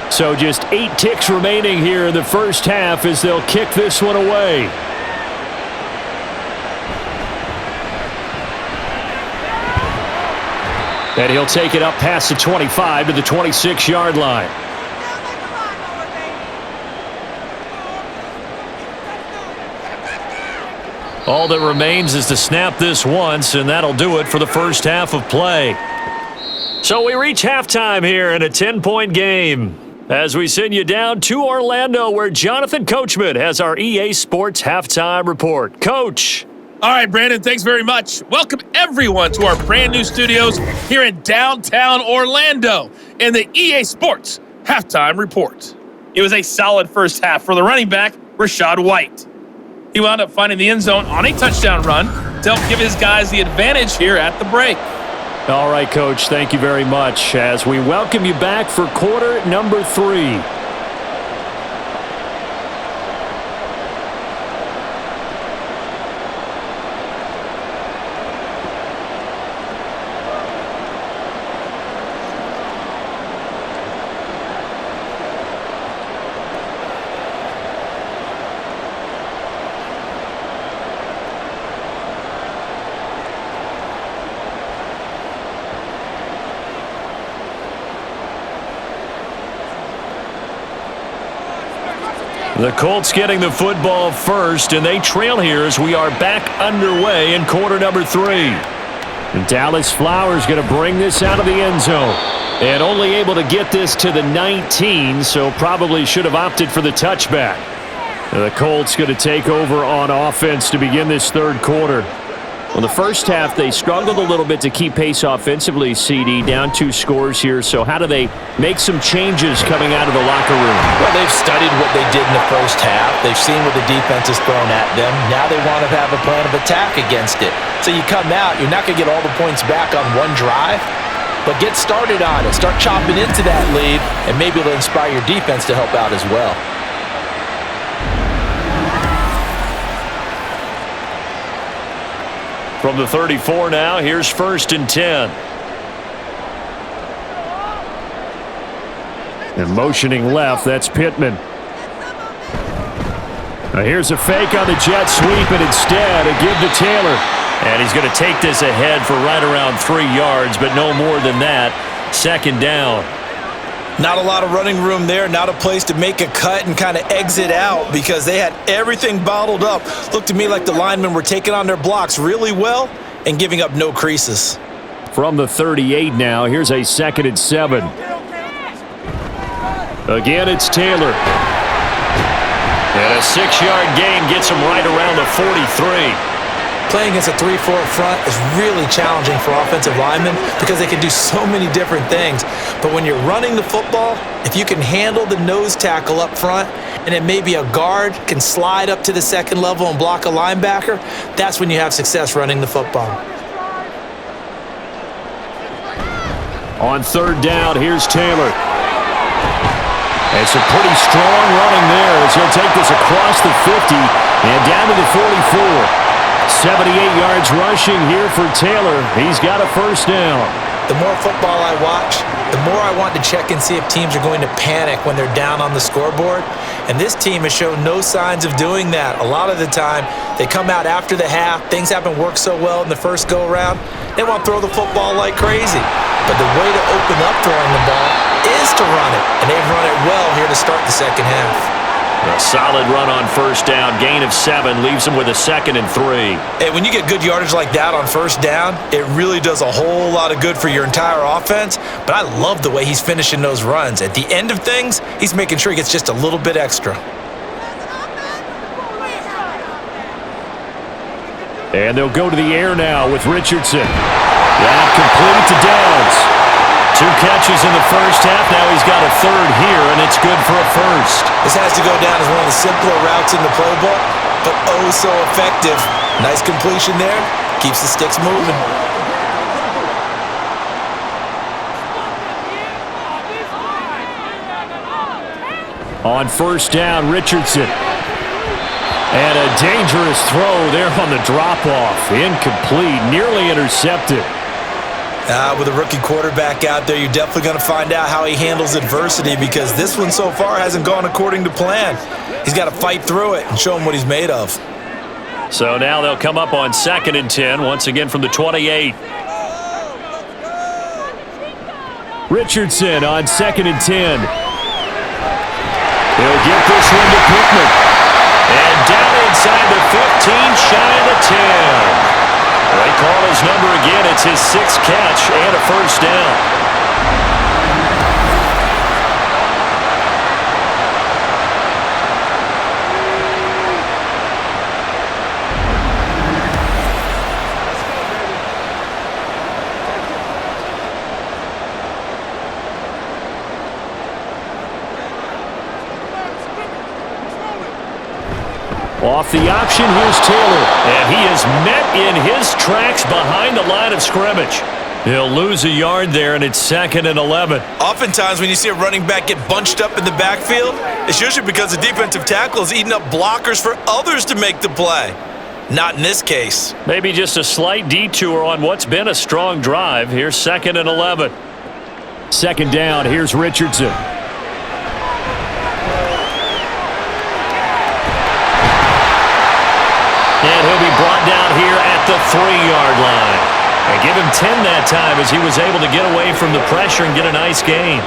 So just 8 ticks remaining here in the first half as they'll kick this one away. And he'll take it up past the 25 to the 26-yard line. All that remains is to snap this once, and that'll do it for the first half of play. So we reach halftime here in a 10-point game as we send you down to Orlando, where Jonathan Coachman has our EA Sports Halftime Report. Coach. All right, Brandon, thanks very much. Welcome, everyone, to our brand new studios here in downtown Orlando in the EA Sports Halftime Report. It was a solid first half for the running back, Rachaad White. He wound up finding the end zone on a touchdown run to help give his guys the advantage here at the break. All right, Coach, thank you very much as we welcome you back for quarter number 3. The Colts getting the football first, and they trail here as we are back underway in quarter number 3. And Dallas Flowers going to bring this out of the end zone. And only able to get this to the 19, so probably should have opted for the touchback. And the Colts going to take over on offense to begin this third quarter. Well, the first half, they struggled a little bit to keep pace offensively, CD, down 2 scores here. So how do they make some changes coming out of the locker room? Well, they've studied what they did in the first half. They've seen what the defense has thrown at them. Now they want to have a plan of attack against it. So you come out, you're not going to get all the points back on one drive, but get started on it. Start chopping into that lead, and maybe it'll inspire your defense to help out as well. From the 34 now, here's 1st and 10. And motioning left, that's Pittman. Now here's a fake on the jet sweep, and instead a give to Taylor. And he's going to take this ahead for right around 3 yards, but no more than that. 2nd down. Not a lot of running room there, not a place to make a cut and kind of exit out because they had everything bottled up. Looked to me like the linemen were taking on their blocks really well and giving up no creases. From the 38 now, here's a 2nd and 7. Again, it's Taylor. And a 6-yard gain gets him right around the 43. Playing against a 3-4 front is really challenging for offensive linemen because they can do so many different things. But when you're running the football, if you can handle the nose tackle up front and then maybe a guard can slide up to the 2nd level and block a linebacker, that's when you have success running the football. On 3rd down, here's Taylor. And some pretty strong running there as he'll take this across the 50 and down to the 44. 78 yards rushing here for Taylor. He's got a 1st down. The more football I watch, the more I want to check and see if teams are going to panic when they're down on the scoreboard. And this team has shown no signs of doing that. A lot of the time, they come out after the half. Things haven't worked so well in the first go-around. They want to throw the football like crazy. But the way to open up throwing the ball is to run it. And they've run it well here to start the second half. A solid run on 1st down. Gain of 7 leaves him with a 2nd and 3. And when you get good yardage like that on 1st down, it really does a whole lot of good for your entire offense. But I love the way he's finishing those runs. At the end of things, he's making sure he gets just a little bit extra. And they'll go to the air now with Richardson. That complete to Downs. 2 catches in the first half. Now he's got a 3rd here, and it's good for a 1st. This has to go down as one of the simpler routes in the playbook, but oh so effective. Nice completion there. Keeps the sticks moving. On 1st down, Richardson. And a dangerous throw there on the drop-off. Incomplete, nearly intercepted. With a rookie quarterback out there, you're definitely going to find out how he handles adversity because this one so far hasn't gone according to plan. He's got to fight through it and show him what he's made of. So now they'll come up on 2nd and 10, once again from the 28. Richardson on 2nd and 10. He'll get this one to Pittman. And down inside the 15, shy of the 10. They call his number again. It's his 6th catch and a first down. Off the option, here's Taylor. And he is met in his tracks behind the line of scrimmage. He'll lose a yard there, and it's 2nd and 11. Oftentimes when you see a running back get bunched up in the backfield, it's usually because the defensive tackle is eating up blockers for others to make the play. Not in this case. Maybe just a slight detour on what's been a strong drive. Here's 2nd and 11. 2nd down, here's Richardson. And he'll be brought down here at the 3-yard line. And give him 10 that time as he was able to get away from the pressure and get a nice gain.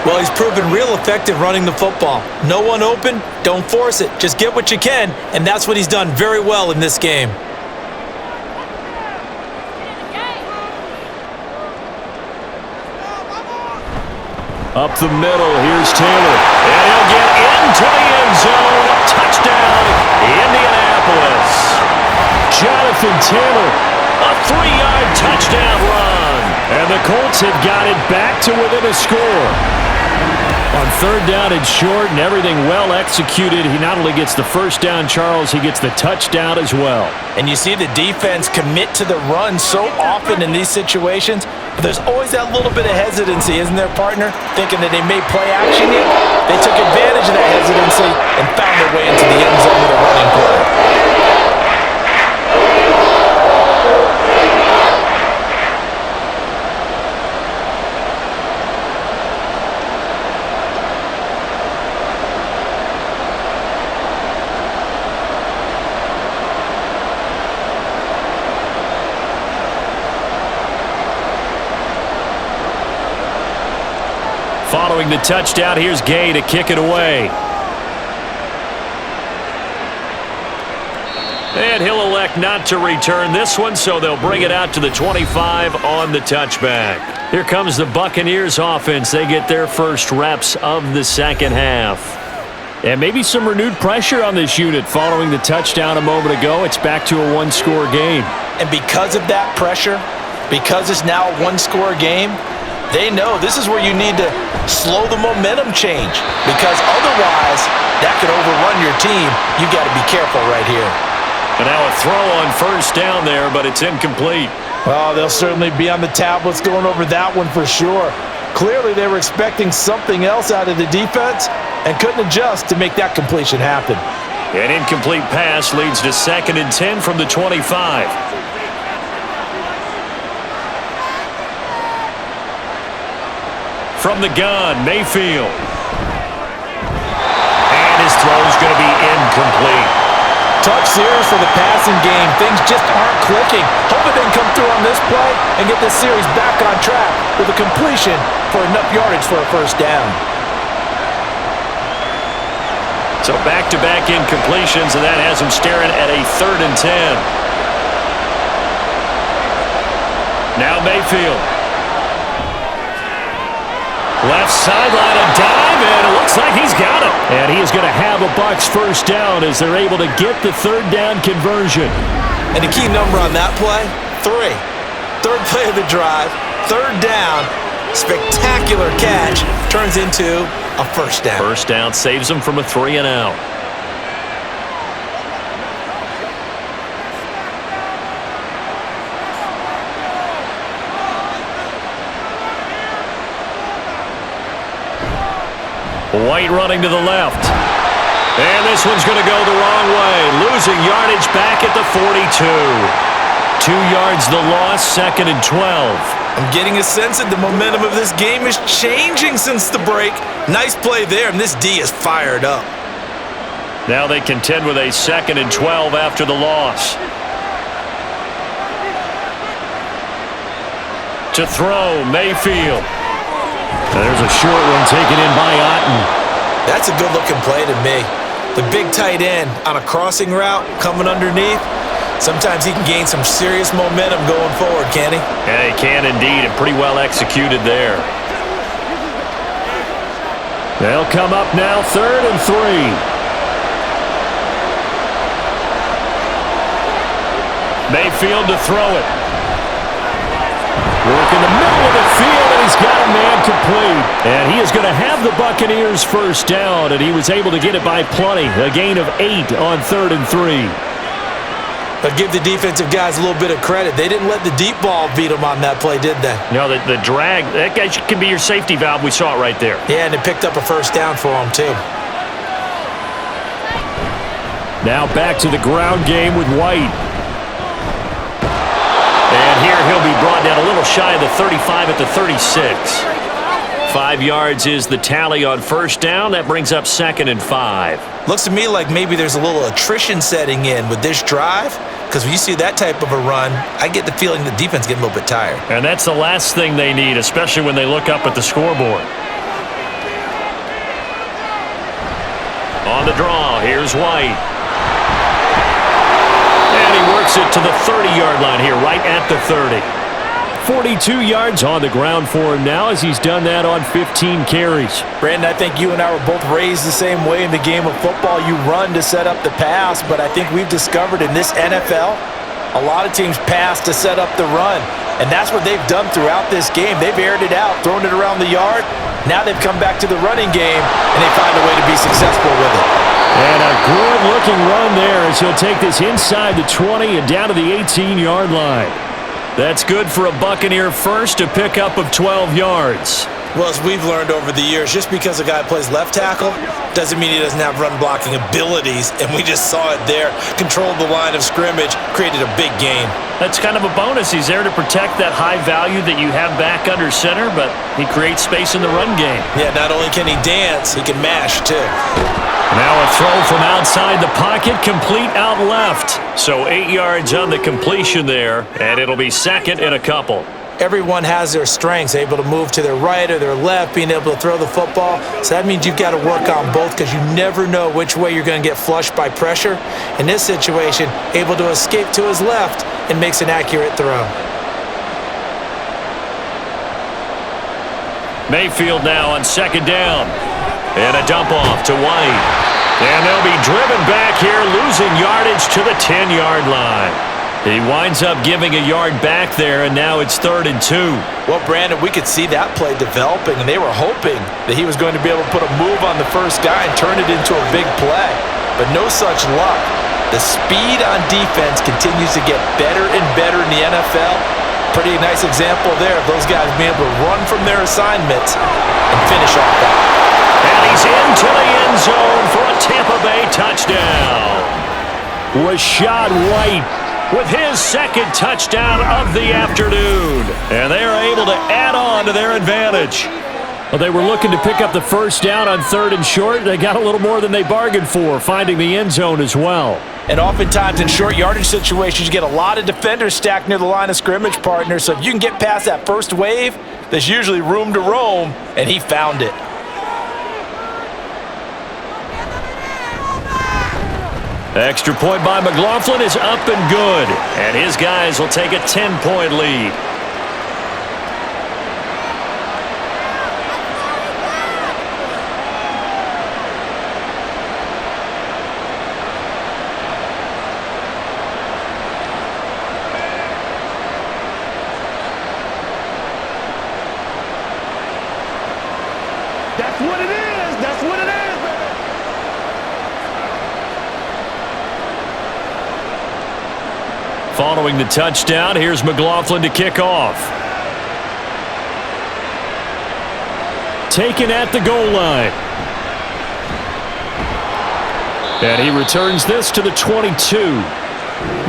Well, he's proven real effective running the football. No one open, don't force it. Just get what you can, and that's what he's done very well in this game. Up the middle, here's Taylor. And he'll get into the end zone. Touchdown, Indianapolis. Jonathan Taylor, a 3-yard touchdown run. And the Colts have got it back to within a score. On 3rd down and short and everything well executed, he not only gets the first down, Charles, he gets the touchdown as well. And you see the defense commit to the run so often in these situations, but there's always that little bit of hesitancy, isn't there, partner? Thinking that they may play action yet. They took advantage of that hesitancy and found their way into the end zone with a running play. Following the touchdown, here's Gay to kick it away. And he'll elect not to return this one, so they'll bring it out to the 25 on the touchback. Here comes the Buccaneers offense. They get their first reps of the second half. And maybe some renewed pressure on this unit following the touchdown a moment ago. It's back to a one-score game. And because of that pressure, because it's now a one-score game, they know this is where you need to slow the momentum change, because otherwise that could overrun your team. You got to be careful right here. And now a throw on first down there, but it's incomplete. Well, they'll certainly be on the tablets going over that one for sure. Clearly they were expecting something else out of the defense and couldn't adjust to make that completion happen. An incomplete pass leads to 2nd and 10 from the 25. From the gun, Mayfield. And his throw's going to be incomplete. Tough series for the passing game. Things just aren't clicking. Hoping they can come through on this play and get this series back on track with a completion for enough yardage for a first down. So back-to-back incompletions, and that has him staring at a 3rd and 10. Now Mayfield. Left sideline, a dive, and it looks like he's got it. And he is going to have a Bucs first down as they're able to get the 3rd down conversion. And the key number on that play, 3. 3rd play of the drive, 3rd down, spectacular catch, turns into a first down. First down saves him from a 3 and out. White running to the left. And this one's going to go the wrong way. Losing yardage back at the 42. 2 yards the loss, 2nd and 12. I'm getting a sense that the momentum of this game is changing since the break. Nice play there, and this D is fired up. Now they contend with a 2nd and 12 after the loss. To throw, Mayfield. There's a short one taken in by Otten. That's a good-looking play to me. The big tight end on a crossing route coming underneath. Sometimes he can gain some serious momentum going forward, can he? Yeah, he can indeed, and pretty well executed there. They'll come up now, 3rd and 3. Mayfield to throw it. Work in the middle of the field, and he's got a man complete. And he is going to have the Buccaneers first down, and he was able to get it by plenty. A gain of 8 on 3rd and 3. But give the defensive guys a little bit of credit. They didn't let the deep ball beat them on that play, did they? No, the drag, that guy can be your safety valve. We saw it right there. Yeah, and it picked up a first down for them, too. Now back to the ground game with White. And here he'll be brought down a little shy of the 35 at the 36. 5 yards is the tally on first down. That brings up 2nd and 5. Looks to me like maybe there's a little attrition setting in with this drive, because when you see that type of a run, I get the feeling the defense getting a little bit tired. And that's the last thing they need, especially when they look up at the scoreboard. On the draw, here's White. And he works it to the 30-yard line here, right at the 30. 42 yards on the ground for him now as he's done that on 15 carries. Brandon, I think you and I were both raised the same way in the game of football. You run to set up the pass, but I think we've discovered in this NFL, a lot of teams pass to set up the run. And that's what they've done throughout this game. They've aired it out, thrown it around the yard. Now they've come back to the running game, and they find a way to be successful with it. And a good-looking run there as he'll take this inside the 20 and down to the 18-yard line. That's good for a Buccaneer first, a pickup of 12 yards. Well, as we've learned over the years, just because a guy plays left tackle doesn't mean he doesn't have run-blocking abilities, and we just saw it there. Controlled the line of scrimmage, created a big gain. That's kind of a bonus. He's there to protect that high value that you have back under center, but he creates space in the run game. Yeah, not only can he dance, he can mash, too. Now a throw from outside the pocket, complete out left. So 8 yards on the completion there, and it'll be 2nd and a couple. Everyone has their strengths, able to move to their right or their left, being able to throw the football. So that means you've got to work on both because you never know which way you're going to get flushed by pressure. In this situation, able to escape to his left and makes an accurate throw. Mayfield now on 2nd down. And a dump off to White. And they'll be driven back here, losing yardage to the 10-yard line. He winds up giving a yard back there, and now it's 3rd and 2. Well, Brandon, we could see that play developing, and they were hoping that he was going to be able to put a move on the first guy and turn it into a big play. But no such luck. The speed on defense continues to get better and better in the NFL. Pretty nice example there of those guys being able to run from their assignments and finish off that. And he's into the end zone for a Tampa Bay touchdown. Rashad White with his 2nd touchdown of the afternoon. And they are able to add on to their advantage. Well, they were looking to pick up the first down on 3rd and short. They got a little more than they bargained for, finding the end zone as well. And oftentimes in short yardage situations, you get a lot of defenders stacked near the line of scrimmage, partner. So if you can get past that first wave, there's usually room to roam, and he found it. Extra point by McLaughlin is up and good. And his guys will take a 10-point lead. That's what it is. That's what it is, baby. Following the touchdown, here's McLaughlin to kick off. Taken at the goal line. And he returns this to the 22.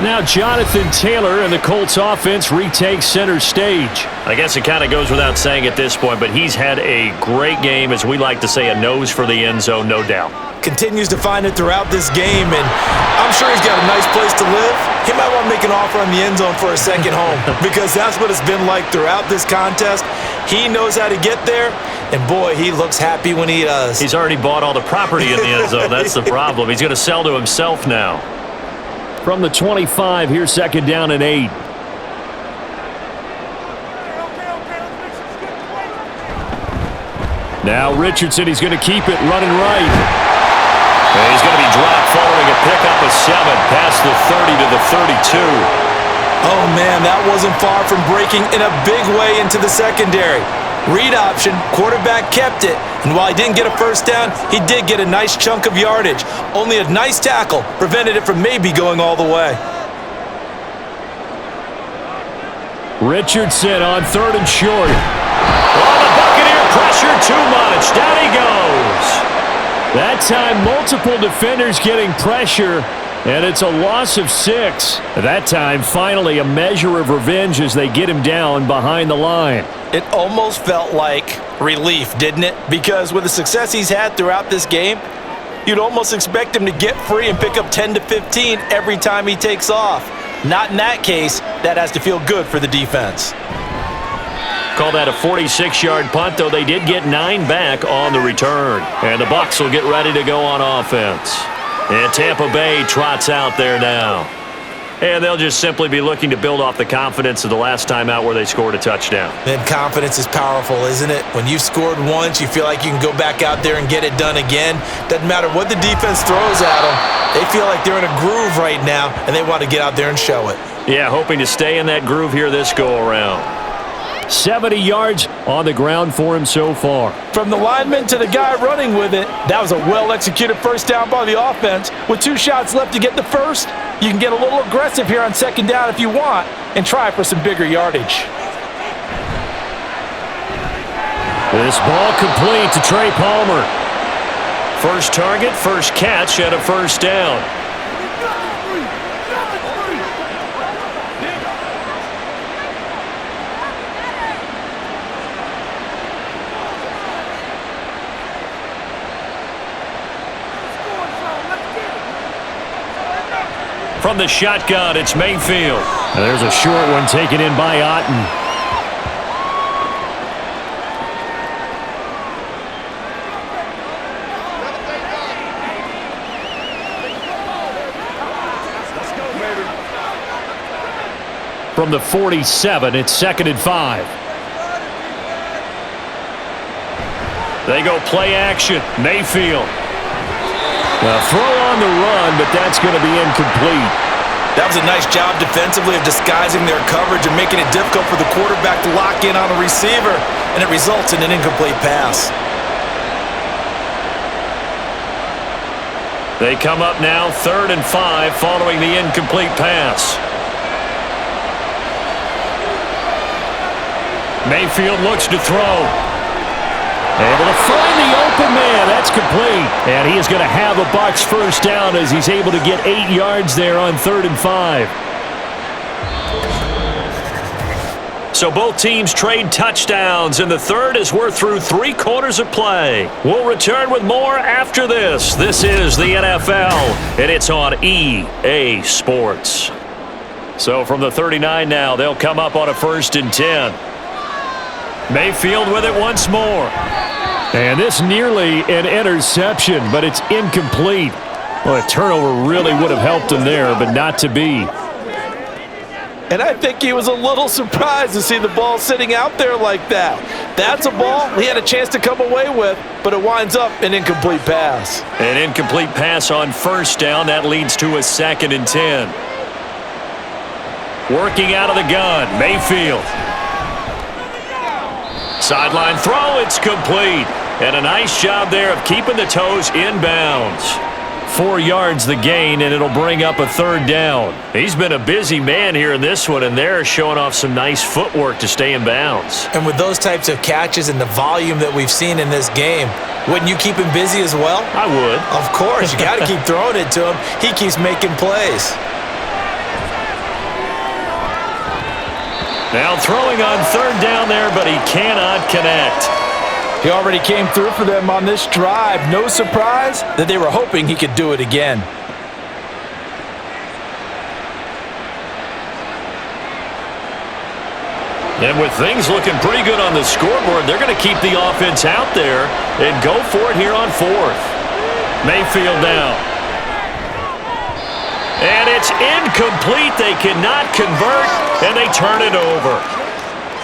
Now Jonathan Taylor and the Colts offense retakes center stage. I guess it kind of goes without saying at this point, but he's had a great game, as we like to say, a nose for the end zone, no doubt. Continues to find it throughout this game, and I'm sure he's got a nice place to live. He might want to make an offer on the end zone for a second home because that's what it's been like throughout this contest. He knows how to get there, and boy, he looks happy when he does. He's already bought all the property in the end zone. That's the problem. He's going to sell to himself now. From the 25, here's second down and 8. Now Richardson, he's going to keep it running right. And he's going to be dropped following a pickup of 7 past the 30 to the 32. Oh, man, that wasn't far from breaking in a big way into the secondary. Read option, quarterback kept it, and while he didn't get a first down, he did get a nice chunk of yardage. Only a nice tackle prevented it from maybe going all the way. Richardson on 3rd and short. Oh, the Buccaneer pressure too much. Down he goes. That time, multiple defenders getting pressure, and it's a loss of 6. That time, finally, a measure of revenge as they get him down behind the line. It almost felt like relief, didn't it? Because with the success he's had throughout this game, you'd almost expect him to get free and pick up 10 to 15 every time he takes off. Not in that case. That has to feel good for the defense. Call that a 46-yard punt, though they did get 9 back on the return. And the Bucs will get ready to go on offense. And Tampa Bay trots out there now. And they'll just simply be looking to build off the confidence of the last time out where they scored a touchdown. And confidence is powerful, isn't it? When you've scored once, you feel like you can go back out there and get it done again. Doesn't matter what the defense throws at them. They feel like they're in a groove right now, and they want to get out there and show it. Yeah, hoping to stay in that groove here this go-around. 70 yards on the ground for him so far. From the lineman to the guy running with it, that was a well-executed first down by the offense. With 2 shots left to get the first, you can get a little aggressive here on second down if you want and try for some bigger yardage. This ball complete to Trey Palmer. First target, first catch, and a first down. From the shotgun, it's Mayfield. And there's a short one taken in by Otten. From the 47, it's 2nd and 5. They go play action. Mayfield. Throw on the run, but that's going to be incomplete. That was a nice job defensively of disguising their coverage and making it difficult for the quarterback to lock in on a receiver, and it results in an incomplete pass. They come up now 3rd and 5 following the incomplete pass. Mayfield looks to throw. Able to find the open man. That's complete. And he is going to have a Bucs first down as he's able to get 8 yards there on 3rd and 5. So both teams trade touchdowns in the third as we're through 3 quarters of play. We'll return with more after this. This is the NFL, and it's on EA Sports. So from the 39 now, they'll come up on a 1st and 10. Mayfield with it once more. And this nearly an interception, but it's incomplete. Well, a turnover really would have helped him there, but not to be. And I think he was a little surprised to see the ball sitting out there like that. That's a ball he had a chance to come away with, but it winds up an incomplete pass. An incomplete pass on 1st down. That leads to a 2nd and 10. Working out of the gun, Mayfield. Sideline throw, it's complete. And a nice job there of keeping the toes inbounds. 4 yards the gain, and it'll bring up a 3rd down. He's been a busy man here in this one, and they're showing off some nice footwork to stay in bounds. And with those types of catches and the volume that we've seen in this game, wouldn't you keep him busy as well? I would. Of course. You got to keep throwing it to him. He keeps making plays. Now throwing on 3rd down there, but he cannot connect. He already came through for them on this drive. No surprise that they were hoping he could do it again. And with things looking pretty good on the scoreboard, they're going to keep the offense out there and go for it here on fourth. Mayfield down. And it's incomplete. They cannot convert, and they turn it over.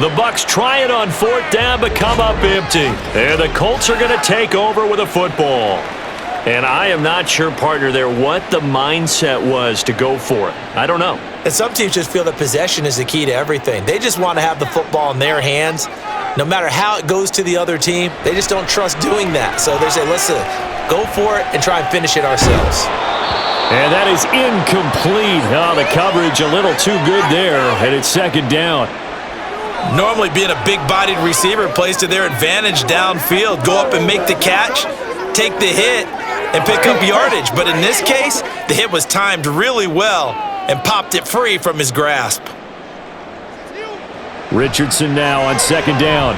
The Bucs try it on fourth down, but come up empty. And the Colts are going to take over with a football. And I am not sure, partner, there what the mindset was to go for it. I don't know. And some teams just feel that possession is the key to everything. They just want to have the football in their hands. No matter how it goes to the other team, they just don't trust doing that. So they say, listen, go for it and try and finish it ourselves. And that is incomplete. Oh, the coverage a little too good there, and it's second down. Normally being a big-bodied receiver plays to their advantage downfield. Go up and make the catch, take the hit, and pick up yardage. But in this case, the hit was timed really well and popped it free from his grasp. Richardson now on second down.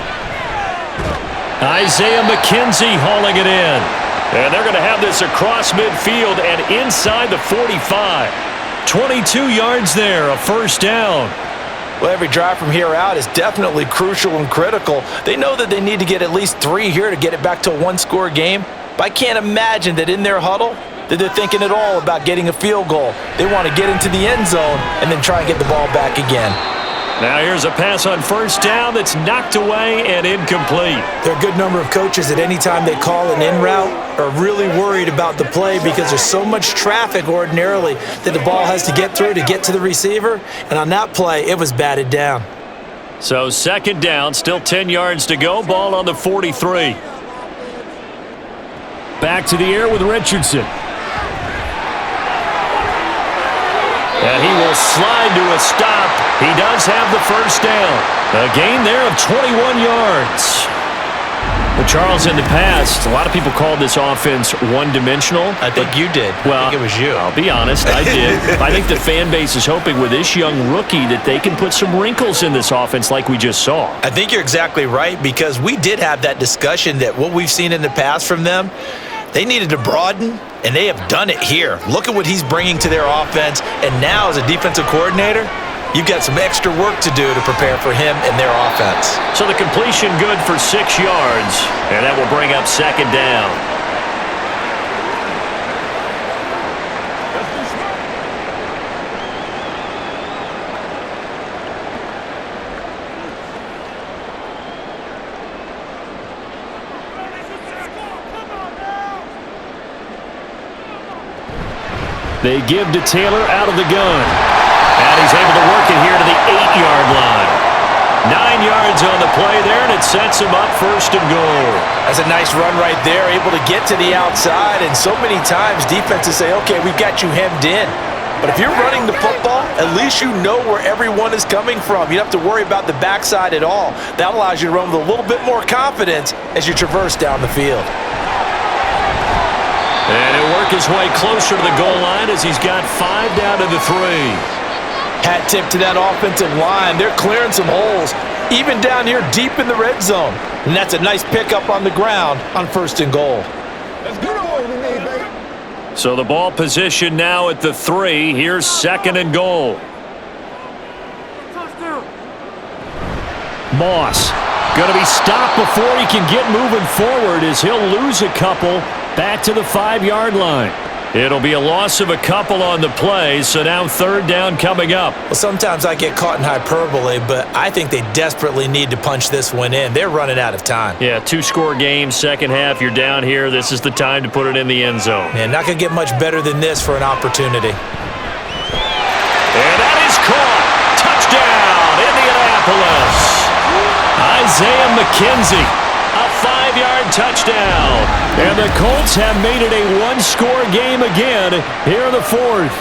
Isaiah McKenzie hauling it in. And they're going to have this across midfield and inside the 45. 22 yards there, a first down. Well, every drive from here out is definitely crucial and critical. They know that they need to get at least 3 here to get it back to a one-score game. But I can't imagine that in their huddle that they're thinking at all about getting a field goal. They want to get into the end zone and then try and get the ball back again. Now here's a pass on first down that's knocked away and incomplete. There are a good number of coaches that any time they call an in route are really worried about the play because there's so much traffic ordinarily that the ball has to get through to get to the receiver. And on that play, it was batted down. So second down, still 10 yards to go. Ball on the 43. Back to the air with Richardson. And he will slide to a stop. He does have the first down. A gain there of 21 yards. Well, Charles, in the past, a lot of people called this offense one-dimensional. I think you did. Well, I think it was you. I'll be honest, I did. I think the fan base is hoping with this young rookie that they can put some wrinkles in this offense like we just saw. I think you're exactly right because we did have that discussion that what we've seen in the past from them, they needed to broaden, and they have done it here. Look at what he's bringing to their offense, and now as a defensive coordinator, you've got some extra work to do to prepare for him and their offense. So the completion good for 6 yards, and that will bring up second down. They give to Taylor out of the gun. And he's able to work it here to the 8-yard line. 9 yards on the play there, and it sets him up first and goal. That's a nice run right there, able to get to the outside. And so many times defenses say, okay, we've got you hemmed in. But if you're running the football, at least you know where everyone is coming from. You don't have to worry about the backside at all. That allows you to run with a little bit more confidence as you traverse down the field. And he'll work his way closer to the goal line as he's got 5 down to the 3. Hat tip to that offensive line. They're clearing some holes, even down here deep in the red zone. And that's a nice pickup on the ground on first and goal. So the ball position now at the 3. Here's second and goal. Moss going to be stopped before he can get moving forward as he'll lose a couple back to the 5-yard line. It'll be a loss of a couple on the play, so now third down coming up. Well, sometimes I get caught in hyperbole, but I think they desperately need to punch this one in. They're running out of time. Yeah, 2-score game, second half, you're down here. This is the time to put it in the end zone. Man, not going to get much better than this for an opportunity. And that is caught. Touchdown, Indianapolis. Isaiah McKenzie, a 5-yard touchdown. And the Colts have made it a one-score game again here in the fourth.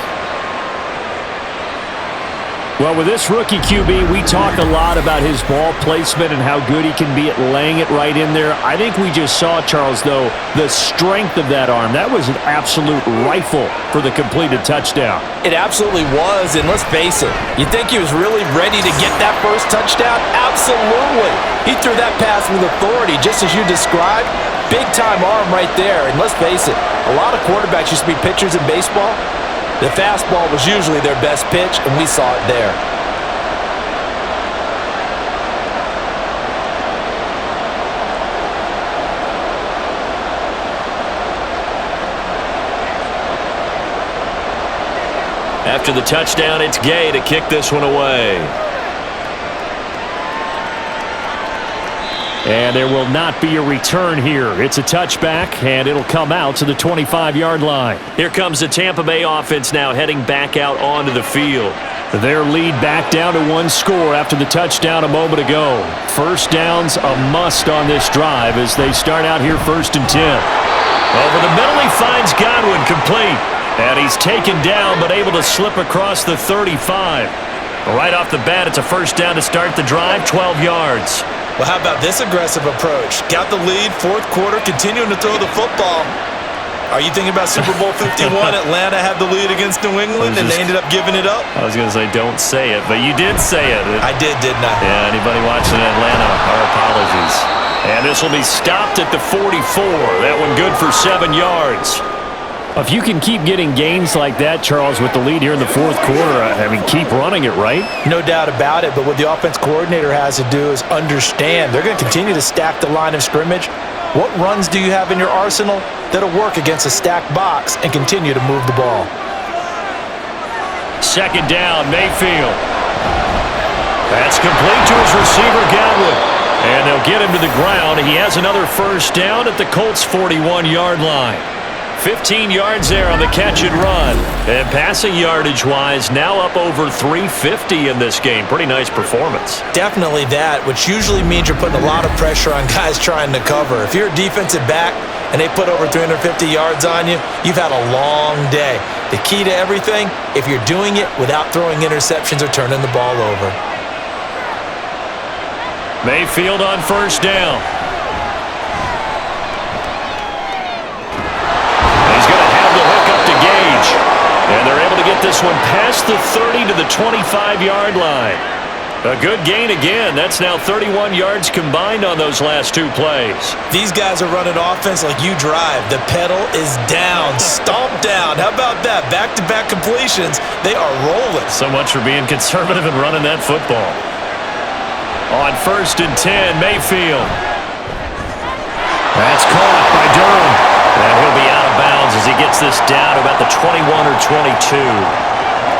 Well, with this rookie QB, we talk a lot about his ball placement and how good he can be at laying it right in there. I think we just saw, Charles, though, the strength of that arm. That was an absolute rifle for the completed touchdown. It absolutely was, and let's face it, you think he was really ready to get that first touchdown? Absolutely. He threw that pass with authority, just as you described. Big-time arm right there, and let's face it, a lot of quarterbacks used to be pitchers in baseball. The fastball was usually their best pitch, and we saw it there. After the touchdown, it's Gay to kick this one away. And there will not be a return here. It's a touchback, and it'll come out to the 25-yard line. Here comes the Tampa Bay offense now heading back out onto the field. Their lead back down to one score after the touchdown a moment ago. First down's a must on this drive as they start out here 1st and 10. Over the middle, he finds Godwin complete. And he's taken down but able to slip across the 35. Right off the bat, it's a first down to start the drive, 12 yards. Well, how about this aggressive approach? Got the lead, 4th quarter, continuing to throw the football. Are you thinking about Super Bowl 51? Atlanta had the lead against New England, and they ended up giving it up? I was going to say don't say it, but you did say it. I did, didn't I? Yeah, anybody watching Atlanta, our apologies. And this will be stopped at the 44. That one good for 7 yards. If you can keep getting gains like that, Charles, with the lead here in the 4th quarter, I mean, keep running it, right? No doubt about it, but what the offense coordinator has to do is understand they're going to continue to stack the line of scrimmage. What runs do you have in your arsenal that'll work against a stacked box and continue to move the ball? 2nd down, Mayfield. That's complete to his receiver, Godwin. And they'll get him to the ground. He has another first down at the Colts' 41-yard line. 15 yards there on the catch and run. And passing yardage-wise, now up over 350 in this game. Pretty nice performance. Definitely that, which usually means you're putting a lot of pressure on guys trying to cover. If you're a defensive back and they put over 350 yards on you, you've had a long day. The key to everything, if you're doing it without throwing interceptions or turning the ball over. Mayfield on first down. And they're able to get this one past the 30 to the 25-yard line. A good gain again. That's now 31 yards combined on those last 2 plays. These guys are running offense like you drive. The pedal is down, stomp down. How about that? Back-to-back completions. They are rolling. So much for being conservative and running that football. On 1st and 10, Mayfield. That's caught by Durham. And he'll be out of bounds as he gets this down about the 21 or 22.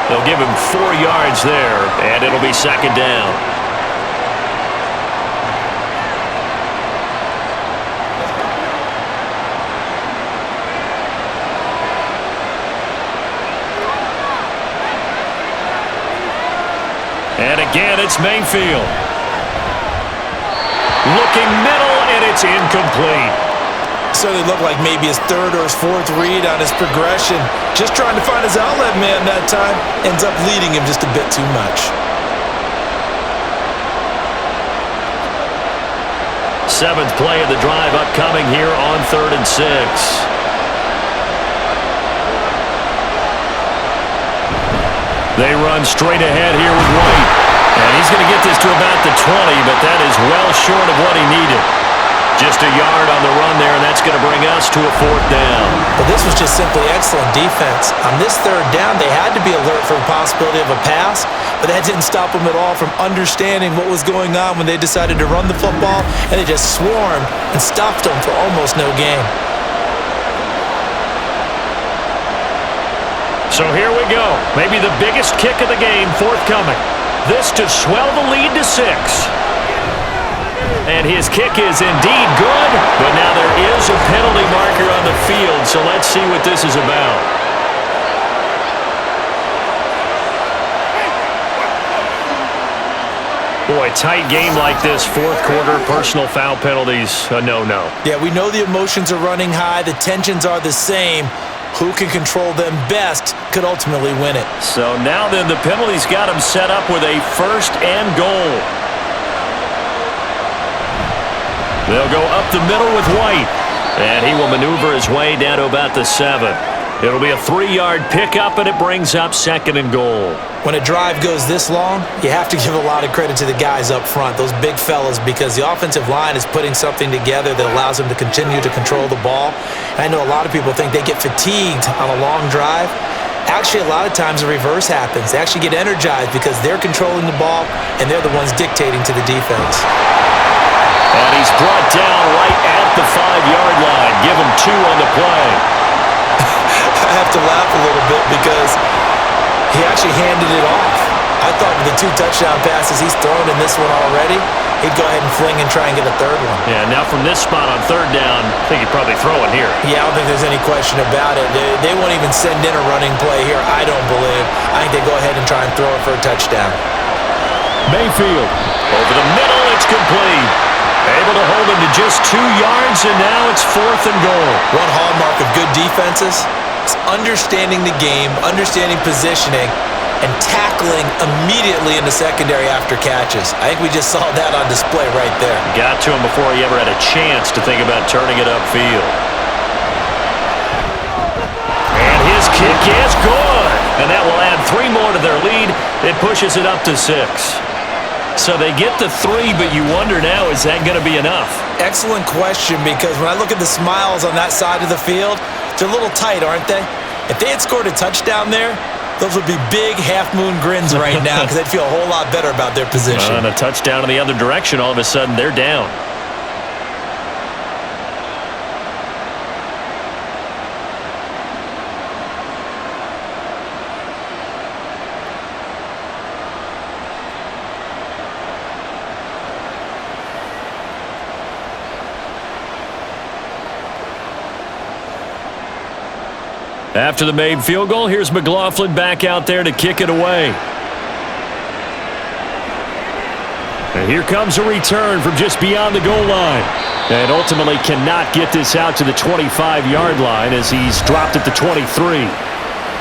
They'll give him 4 yards there, and it'll be 2nd down. And again, it's Mayfield. Looking middle, and it's incomplete. Certainly looked like maybe his 3rd or his 4th read on his progression. Just trying to find his outlet man that time. Ends up leading him just a bit too much. 7th play of the drive upcoming here on 3rd and 6. They run straight ahead here with White. And he's going to get this to about the 20, but that is well short of what he needed. Just a yard on the run there, and that's going to bring us to a 4th down. But this was just simply excellent defense. On this 3rd down, they had to be alert for the possibility of a pass, but that didn't stop them at all from understanding what was going on when they decided to run the football, and they just swarmed and stopped them for almost no gain. So here we go. Maybe the biggest kick of the game forthcoming. This to swell the lead to 6. And his kick is indeed good, but now there is a penalty marker on the field, so let's see what this is about. Boy, tight game like this, 4th quarter, personal foul penalties, a no-no. Yeah, we know the emotions are running high, the tensions are the same. Who can control them best could ultimately win it. So now then, the penalties got him set up with a 1st and goal. They'll go up the middle with White, and he will maneuver his way down to about the 7. It'll be a 3-yard pickup, and it brings up 2nd and goal. When a drive goes this long, you have to give a lot of credit to the guys up front, those big fellas, because the offensive line is putting something together that allows them to continue to control the ball. And I know a lot of people think they get fatigued on a long drive. Actually, a lot of times the reverse happens. They actually get energized because they're controlling the ball, and they're the ones dictating to the defense. And he's brought down right at the 5-yard line. Give him 2 on the play. I have to laugh a little bit because He actually handed it off. I thought with the 2 touchdown passes he's thrown in this one already, he'd go ahead and fling and try and get a third one. Yeah, now from this spot on third down, I think he'd probably throw it here. Yeah, I don't think there's any question about it. They won't even send in a running play here, I don't believe. I think they go ahead and try and throw it for a touchdown. Mayfield, over the middle, it's complete. Able to hold him to just 2 yards, and now it's 4th and goal. One hallmark of good defenses is understanding the game, understanding positioning, and tackling immediately in the secondary after catches. I think we just saw that on display right there. Got to him before he ever had a chance to think about turning it upfield. And his kick is good. And that will add 3 more to their lead. It pushes it up to 6. So they get the 3, but you wonder now, is that going to be enough? Excellent question, because when I look at the smiles on that side of the field, they're a little tight, aren't they? If they had scored a touchdown there, those would be big half-moon grins right now because they'd feel a whole lot better about their position. And a touchdown in the other direction, all of a sudden they're down. After the made field goal, here's McLaughlin back out there to kick it away. And here comes a return from just beyond the goal line. And ultimately cannot get this out to the 25-yard line as he's dropped at the 23.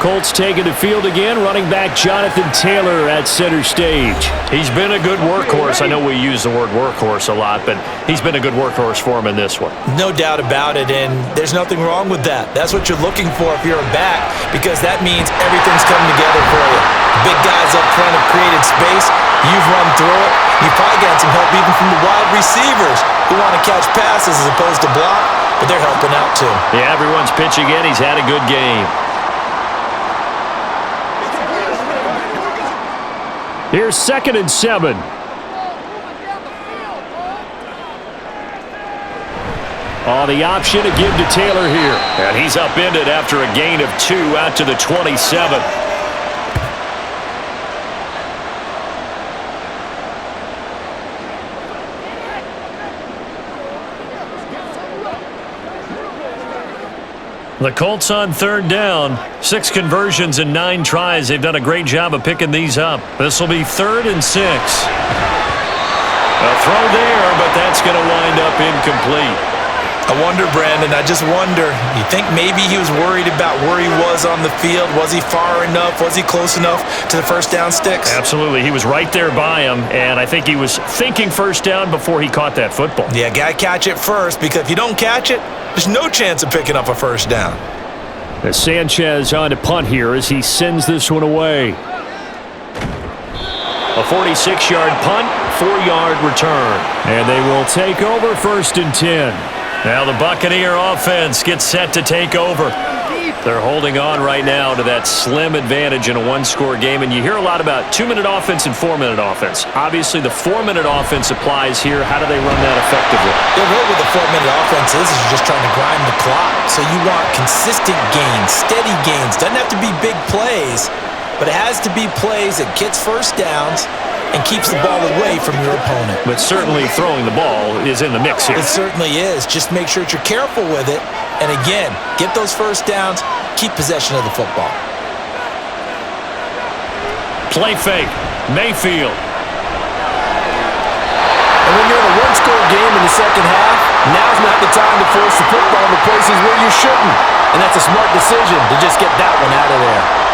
Colts taking the field again, running back Jonathan Taylor at center stage. He's been a good workhorse. I know we use the word workhorse a lot, but he's been a good workhorse for him in this one. No doubt about it, and there's nothing wrong with that. That's what you're looking for if you're a back, because that means everything's coming together for you. Big guys up front have created space. You've run through it. You've probably got some help even from the wide receivers who want to catch passes as opposed to block, but they're helping out too. Yeah, everyone's pitching in. He's had a good game. Here's 2nd and 7. On the option to give to Taylor here. And he's upended after a gain of 2 out to the 27. The Colts on 3rd down. 6 conversions and 9 tries. They've done a great job of picking these up. This will be 3rd and 6. A throw there, but that's going to wind up incomplete. I wonder, Brandon, I just wonder, you think maybe he was worried about where he was on the field? Was he far enough? Was he close enough to the first down sticks? Absolutely. He was right there by him, and I think he was thinking first down before he caught that football. Yeah, got to catch it first, because if you don't catch it, there's no chance of picking up a first down. As Sanchez on to punt here as he sends this one away. A 46-yard punt, 4-yard return. And they will take over 1st and 10. Now the Buccaneer offense gets set to take over. They're holding on right now to that slim advantage in a 1-score game, and you hear a lot about 2-minute offense and 4-minute offense. Obviously, the 4-minute offense applies here. How do they run that effectively? The role with the 4-minute offense is you're just trying to grind the clock. So you want consistent gains, steady gains. Doesn't have to be big plays, but it has to be plays that gets first downs and keeps the ball away from your opponent. But certainly throwing the ball is in the mix here. It certainly is. Just make sure that you're careful with it. And again, get those first downs, keep possession of the football. Play fake, Mayfield. And when you're in a 1-score game in the second half, now's not the time to force the football to places where you shouldn't. And that's a smart decision to just get that one out of there.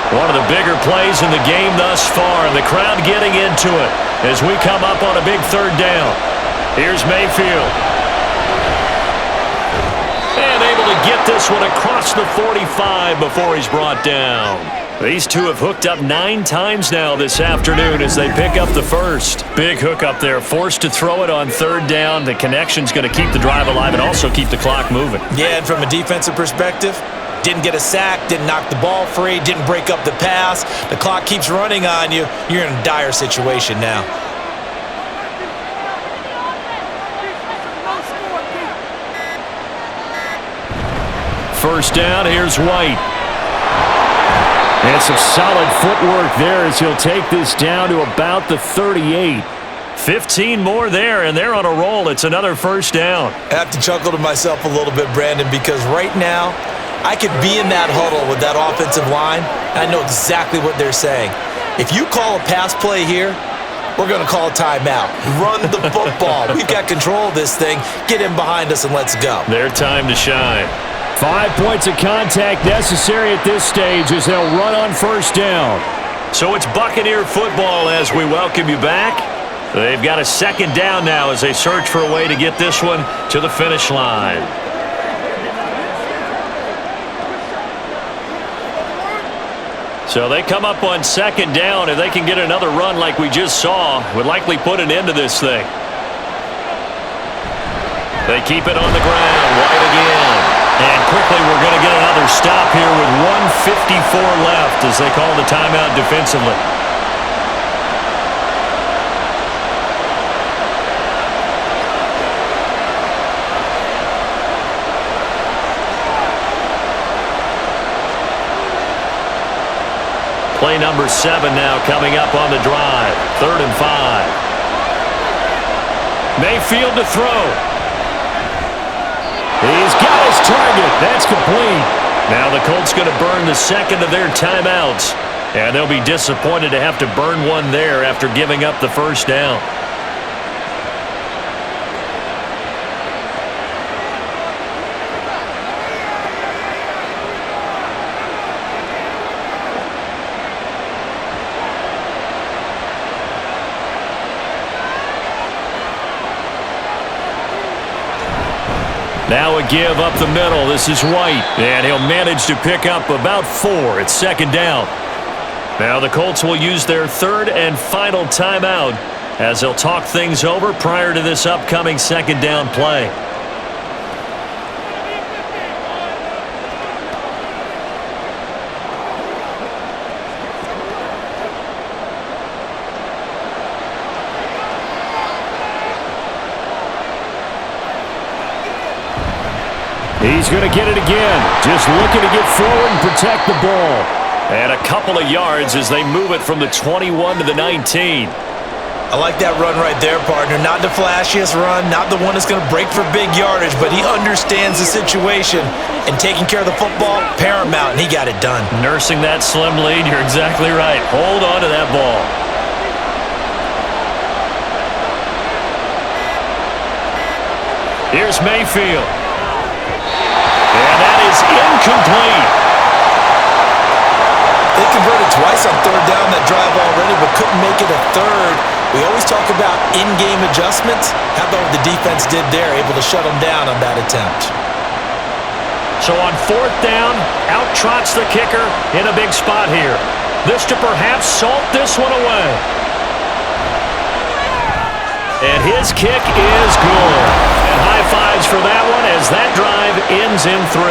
One of the bigger plays in the game thus far, and the crowd getting into it as we come up on a big 3rd down. Here's Mayfield. And able to get this one across the 45 before he's brought down. These two have hooked up 9 times now this afternoon as they pick up the first. Big hook up there, forced to throw it on 3rd down. The connection's going to keep the drive alive and also keep the clock moving. Yeah, and from a defensive perspective, didn't get a sack, didn't knock the ball free, didn't break up the pass. The clock keeps running on you. You're in a dire situation now. first down. Here's White. And some solid footwork there as he'll take this down to about the 38. 15 more there, and they're on a roll. It's another first down. I have to chuckle to myself a little bit, Brandon, because right now I could be in that huddle with that offensive line, and I know exactly what they're saying. If you call a pass play here, we're going to call a timeout. Run the football. We've got control of this thing. Get in behind us and let's go. Their time to shine. 5 points of contact necessary at this stage as they'll run on first down. So it's Buccaneer football as we welcome you back. They've got a second down now as they search for a way to get this one to the finish line. So they come up on second down. If they can get another run like we just saw, would likely put an end to this thing. They keep it on the ground. White again. And quickly we're going to get another stop here with 1:54 left as they call the timeout defensively. Play number 7 now coming up on the drive. 3rd and 5. Mayfield to throw. He's got his target. That's complete. Now the Colts going to burn the second of their timeouts. And they'll be disappointed to have to burn one there after giving up the first down. Now a give up the middle. This is White. And he'll manage to pick up about 4. It's second down. Now the Colts will use their 3rd and final timeout as they'll talk things over prior to this upcoming second down play. He's going to get it again. Just looking to get forward and protect the ball. And a couple of yards as they move it from the 21 to the 19. I like that run right there, partner. Not the flashiest run, not the one that's going to break for big yardage, but he understands the situation, and taking care of the football, paramount, and he got it done. Nursing that slim lead, you're exactly right. Hold on to that ball. Here's Mayfield. And that is incomplete. They converted twice on 3rd down that drive already, but couldn't make it a 3rd. We always talk about in-game adjustments. How about what the defense did there, able to shut them down on that attempt. So on 4th down, out trots the kicker in a big spot here. This to perhaps salt this one away. And his kick is good. And high fives for that one as that drive ends in 3.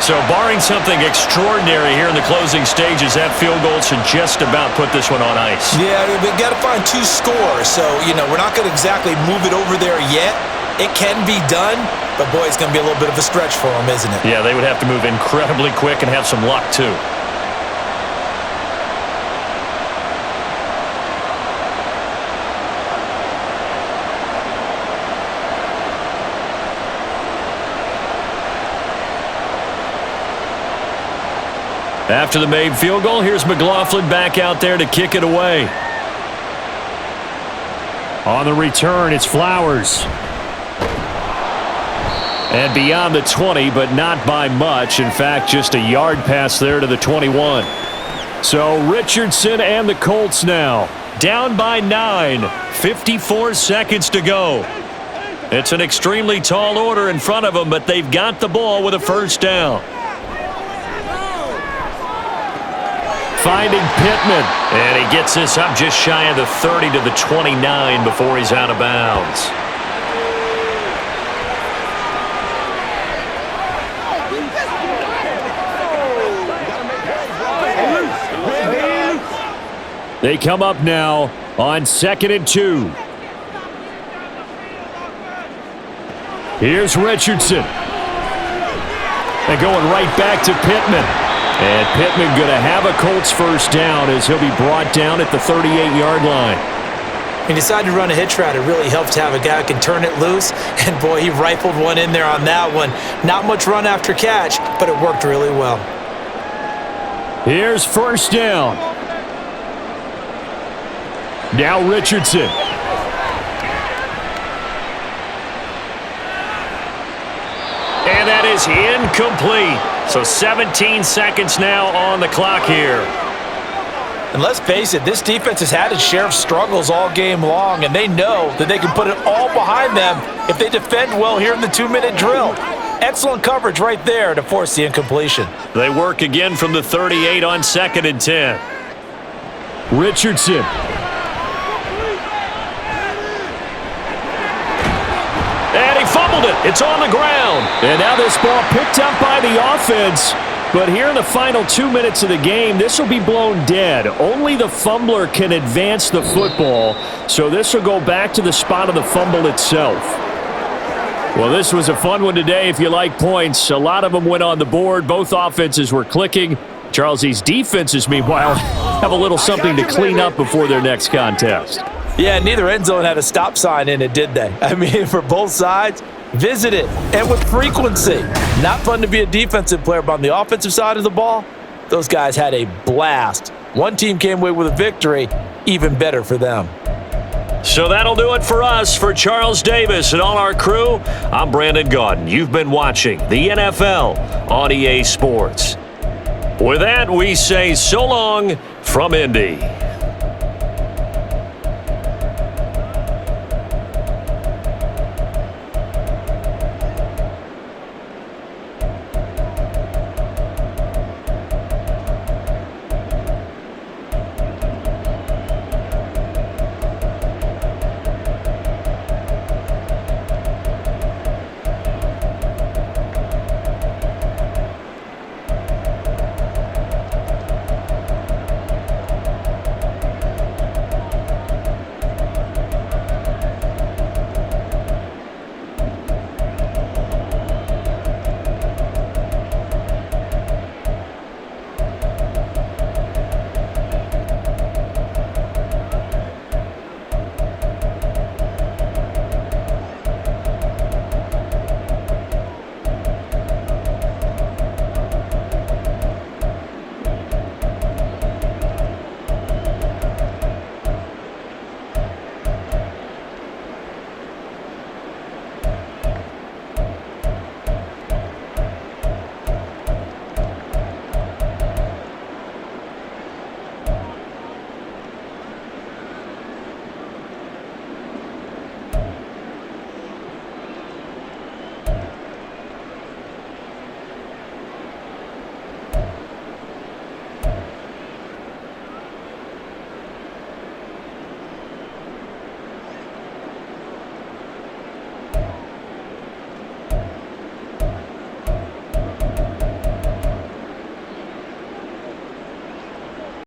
So barring something extraordinary here in the closing stages, that field goal should just about put this one on ice. Yeah, we've got to find 2 scores. So, we're not going to exactly move it over there yet. It can be done, but boy, it's going to be a little bit of a stretch for them, isn't it? Yeah, they would have to move incredibly quick and have some luck, too. After the made field goal, here's McLaughlin back out there to kick it away. On the return, it's Flowers. And beyond the 20, but not by much. In fact, just a yard pass there to the 21. So Richardson and the Colts now down by 9. 54 seconds to go. It's an extremely tall order in front of them, but they've got the ball with a first down. Finding Pittman, and he gets this up just shy of the 30 to the 29 before he's out of bounds. They come up now on 2nd and 2. Here's Richardson. And going right back to Pittman. And Pittman going to have a Colts first down as he'll be brought down at the 38-yard line. He decided to run a hitch route. It really helped to have a guy who can turn it loose. And, boy, he rifled one in there on that one. Not much run after catch, but it worked really well. Here's first down. Now Richardson. And that is incomplete. So 17 seconds now on the clock here. And let's face it, this defense has had its share of struggles all game long, and they know that they can put it all behind them if they defend well here in the 2-minute drill. Excellent coverage right there to force the incompletion. They work again from the 38 on 2nd and 10. Richardson. And he fumbled it. It's on the ground. And now this ball picked up by the offense. But here in the final 2 minutes of the game, this will be blown dead. Only the fumbler can advance the football. So this will go back to the spot of the fumble itself. Well, this was a fun one today if you like points. A lot of them went on the board. Both offenses were clicking. Charles, these defenses, meanwhile, have a little something to clean up before their next contest. Yeah, neither end zone had a stop sign in it, did they? I mean, for both sides, visit it, and with frequency. Not fun to be a defensive player, but on the offensive side of the ball, those guys had a blast. One team came away with a victory, even better for them. So that'll do it for us. For Charles Davis and all our crew, I'm Brandon Gaudin. You've been watching the NFL on EA Sports. With that, we say so long from Indy.